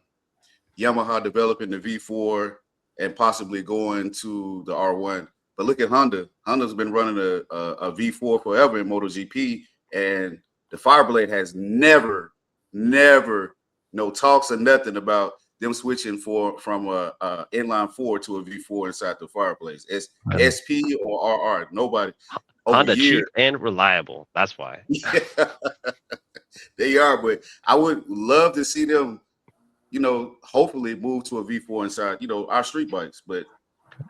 Yamaha developing the V4 and possibly going to the R1. But look at Honda. Honda's been running a V4 forever in MotoGP, and the Fireblade has never, no talks or nothing about them switching from a inline 4 to a V4 inside the Fireblades. It's SP or RR. Nobody. Honda cheap and reliable. That's why. Yeah, they are. But I would love to see them, hopefully move to a V4 inside, our street bikes. But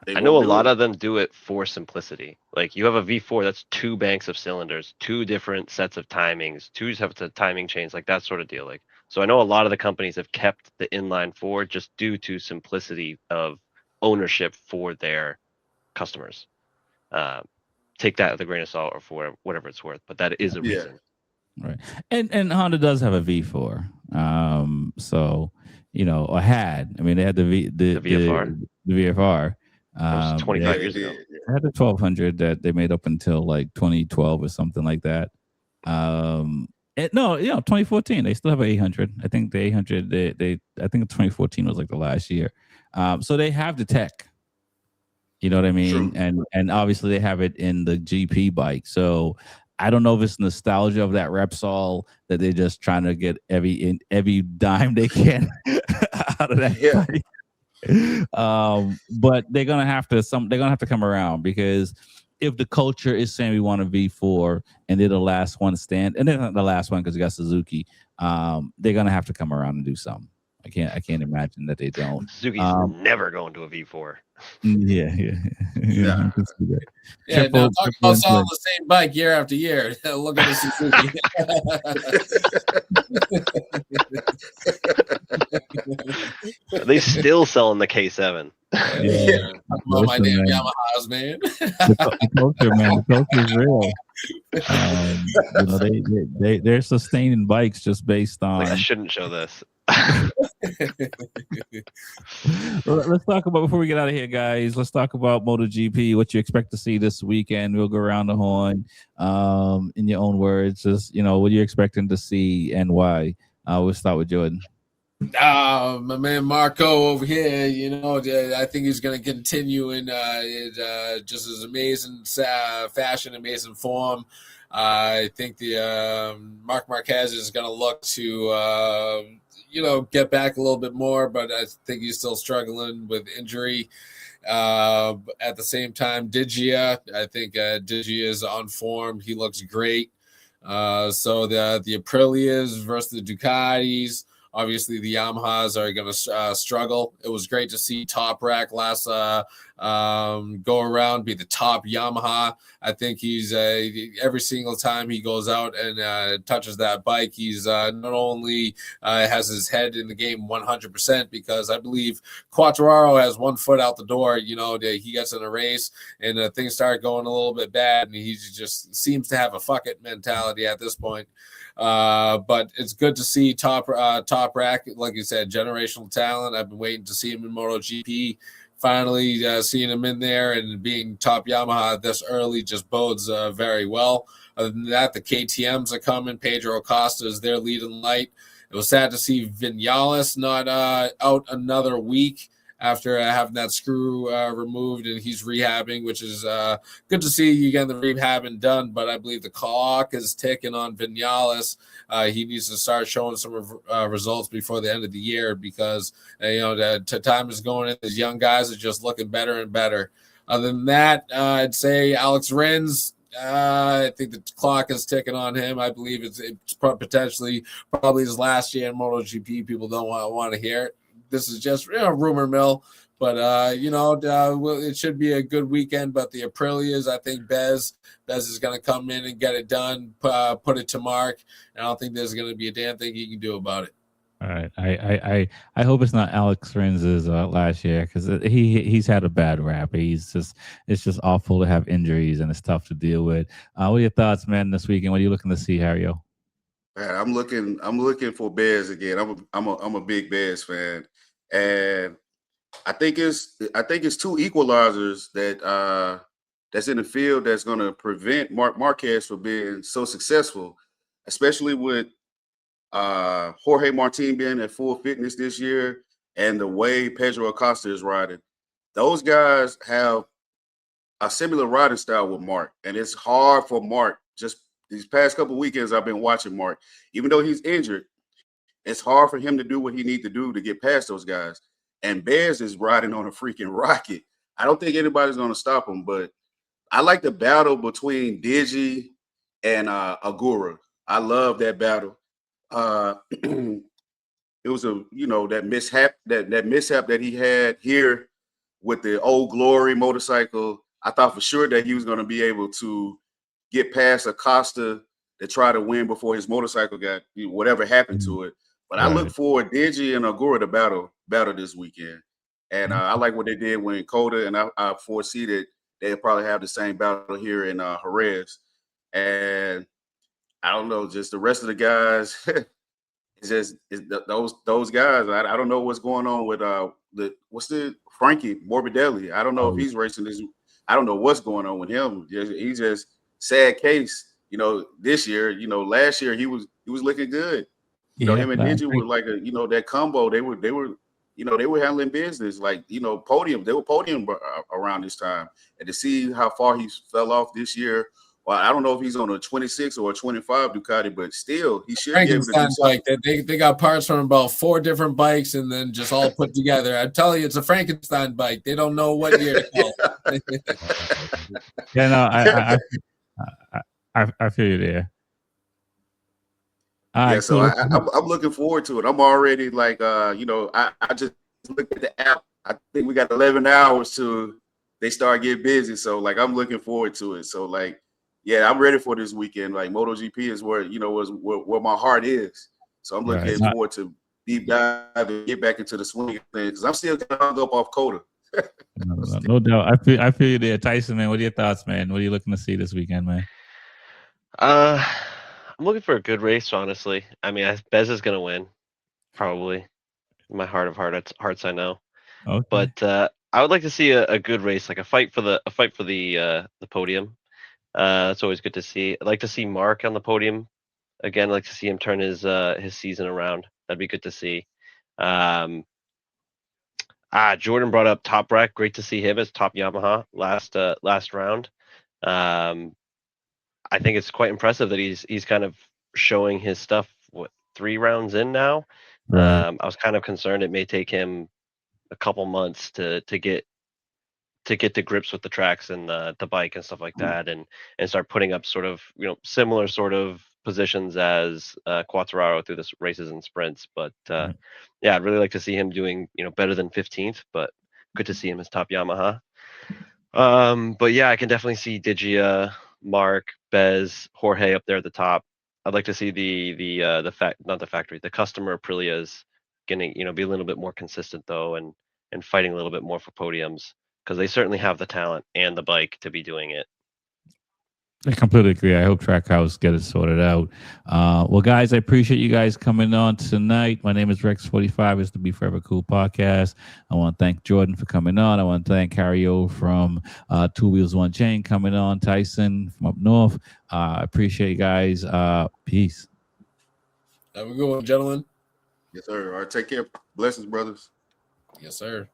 I know a lot of them do it for simplicity. Like you have a V4 that's 2 banks of cylinders, 2 different sets of timings, 2 sets of timing chains, like that sort of deal. Like, so I know a lot of the companies have kept the inline 4 just due to simplicity of ownership for their customers. Take that with a grain of salt or for whatever it's worth, but that is a reason. Right. And Honda does have a V4. So, or had. I mean, they had the VFR. The VFR. That was 25 years ago. They had the 1200 that they made up until like 2012 or something like that. 2014 they still have an 800. I think the 800 I think 2014 was like the last year. So they have the tech. You know what I mean? True. And obviously they have it in the GP bike. So I don't know if it's nostalgia of that Repsol that they're just trying to get every dime they can out of that bike. But they're gonna have to come around, because if the culture is saying we want a V4 and they're the last one stand, and they're not the last one because you got Suzuki, they're gonna have to come around and do something. I can't imagine that they don't. Suzuki's never going to a V4. Yeah. Now talk about selling the same bike year after year. Look at the Suzuki. Are they still selling the K7? Yeah. About my damn Yamahas, man. The culture is real. They're sustaining bikes just based on. I shouldn't show this. Well, let's talk about, before we get out of here, guys, let's talk about MotoGP, what you expect to see this weekend. We'll go around the horn in your own words. Just, what you're expecting to see and why. We'll start with Jordan. My man Marco over here, I think he's going to continue in just his amazing fashion, amazing form. I think the Marc Marquez is going to look to get back a little bit more, but I think he's still struggling with injury. At the same time, Digia, I think Digia is on form. He looks great. So the Aprilias versus the Ducatis. Obviously, the Yamahas are going to struggle. It was great to see Top Rack last go around be the top Yamaha. I think he's every single time he goes out and touches that bike, he's not only has his head in the game 100%, because I believe Quartararo has 1 foot out the door. He gets in a race and things start going a little bit bad, and he just seems to have a fuck it mentality at this point. But it's good to see Top Rack, like you said, generational talent. I've been waiting to see him in MotoGP. Finally, seeing him in there and being top Yamaha this early just bodes very well. Other than that, the KTMs are coming. Pedro Acosta is their leading light. It was sad to see Vinales not out another week after having that screw removed, and he's rehabbing, which is good to see you getting the rehabbing done. But I believe the clock is ticking on Vinales. He needs to start showing some results before the end of the year, because the time is going in. These young guys are just looking better and better. Other than that, I'd say Alex Rins. I think the clock is ticking on him. I believe it's potentially probably his last year in MotoGP. People don't want to hear it. This is just rumor mill, but it should be a good weekend. But the Aprilias, I think Bez is going to come in and get it done, put it to Mark, and I don't think there's going to be a damn thing he can do about it. All right. I hope it's not Alex Renz's last year, because he's had a bad rap. It's just awful to have injuries, and it's tough to deal with. What are your thoughts, man, this weekend? What are you looking to see, Harry-O? Man, I'm looking for Bears again. I'm a big Bears fan, and I think it's two equalizers that's in the field that's going to prevent Mark Marquez from being so successful, especially with Jorge Martin being at full fitness this year and the way Pedro Acosta is riding. Those guys have a similar riding style with Mark, and it's hard for Mark. Just these past couple weekends, I've been watching Mark. Even though he's injured, it's hard for him to do what he needs to do to get past those guys. And Bears is riding on a freaking rocket. I don't think anybody's going to stop him, but I like the battle between Digi and Agura. I love that battle. It was that mishap that he had here with the Old Glory motorcycle. I thought for sure that he was going to be able to get past Acosta to try to win before his motorcycle got whatever happened to it. But I look forward Digi and Agura to battle this weekend, and I like what they did when Coda, and I foresee that they'll probably have the same battle here in Jerez. And I don't know, just the rest of the guys. Those guys. I don't know what's going on with Frankie Morbidelli. I don't know if he's racing this. I don't know what's going on with him. He's just sad case. This year. Last year he was looking good. Him and Digi were like that combo. They were handling business like podium. They were podium around this time, and to see how far he fell off this year. Well, I don't know if he's on a 26 or a 25 Ducati, but still, he should be able to do something. Like they got parts from about 4 different bikes and then just all put together. I tell you, it's a Frankenstein bike. They don't know what year to call it. Yeah, no, I feel you there. All right, so I'm looking forward to it. I'm already like, I just looked at the app. I think we got 11 hours till they start getting busy. So like, I'm looking forward to it. So like, yeah, I'm ready for this weekend. Like MotoGP is where where my heart is. So I'm looking forward to deep dive and get back into the swing of things because I'm still hung up off Coda. No doubt. I feel you there, Tyson. Man, what are your thoughts, man? What are you looking to see this weekend, man? I'm looking for a good race, honestly. I mean, Bez is gonna win, probably. In my heart of hearts, I know. Okay. But I would like to see a good race, like a fight for the podium. It's always good to see. I'd like to see Mark on the podium again. I'd like to see him turn his season around. That'd be good to see. Jordan brought up Toprak. Great to see him as top Yamaha last round. I think it's quite impressive that he's kind of showing his stuff. 3 rounds in now? Right. I was kind of concerned it may take him a couple months to get to grips with the tracks and the bike and stuff like that, and start putting up sort of similar sort of positions as Quartararo through the races and sprints. But yeah, I'd really like to see him doing better than 15th, but good to see him as top Yamaha. But yeah, I can definitely see Digia, Mark, Bez, Jorge up there at the top. I'd like to see the customer Aprilias getting be a little bit more consistent though, and fighting a little bit more for podiums, because they certainly have the talent and the bike to be doing it. I completely agree. I hope Trackhouse get it sorted out. Well, guys, I appreciate you guys coming on tonight. My name is Rex45. It's the Be Forever Cool podcast. I want to thank Jordan for coming on. I want to thank Harry-O from Two Wheels One Chain coming on. Tyson from up north. I appreciate you guys. Peace. Have a good one, gentlemen. Yes, sir. All right, take care. Blessings, brothers. Yes, sir.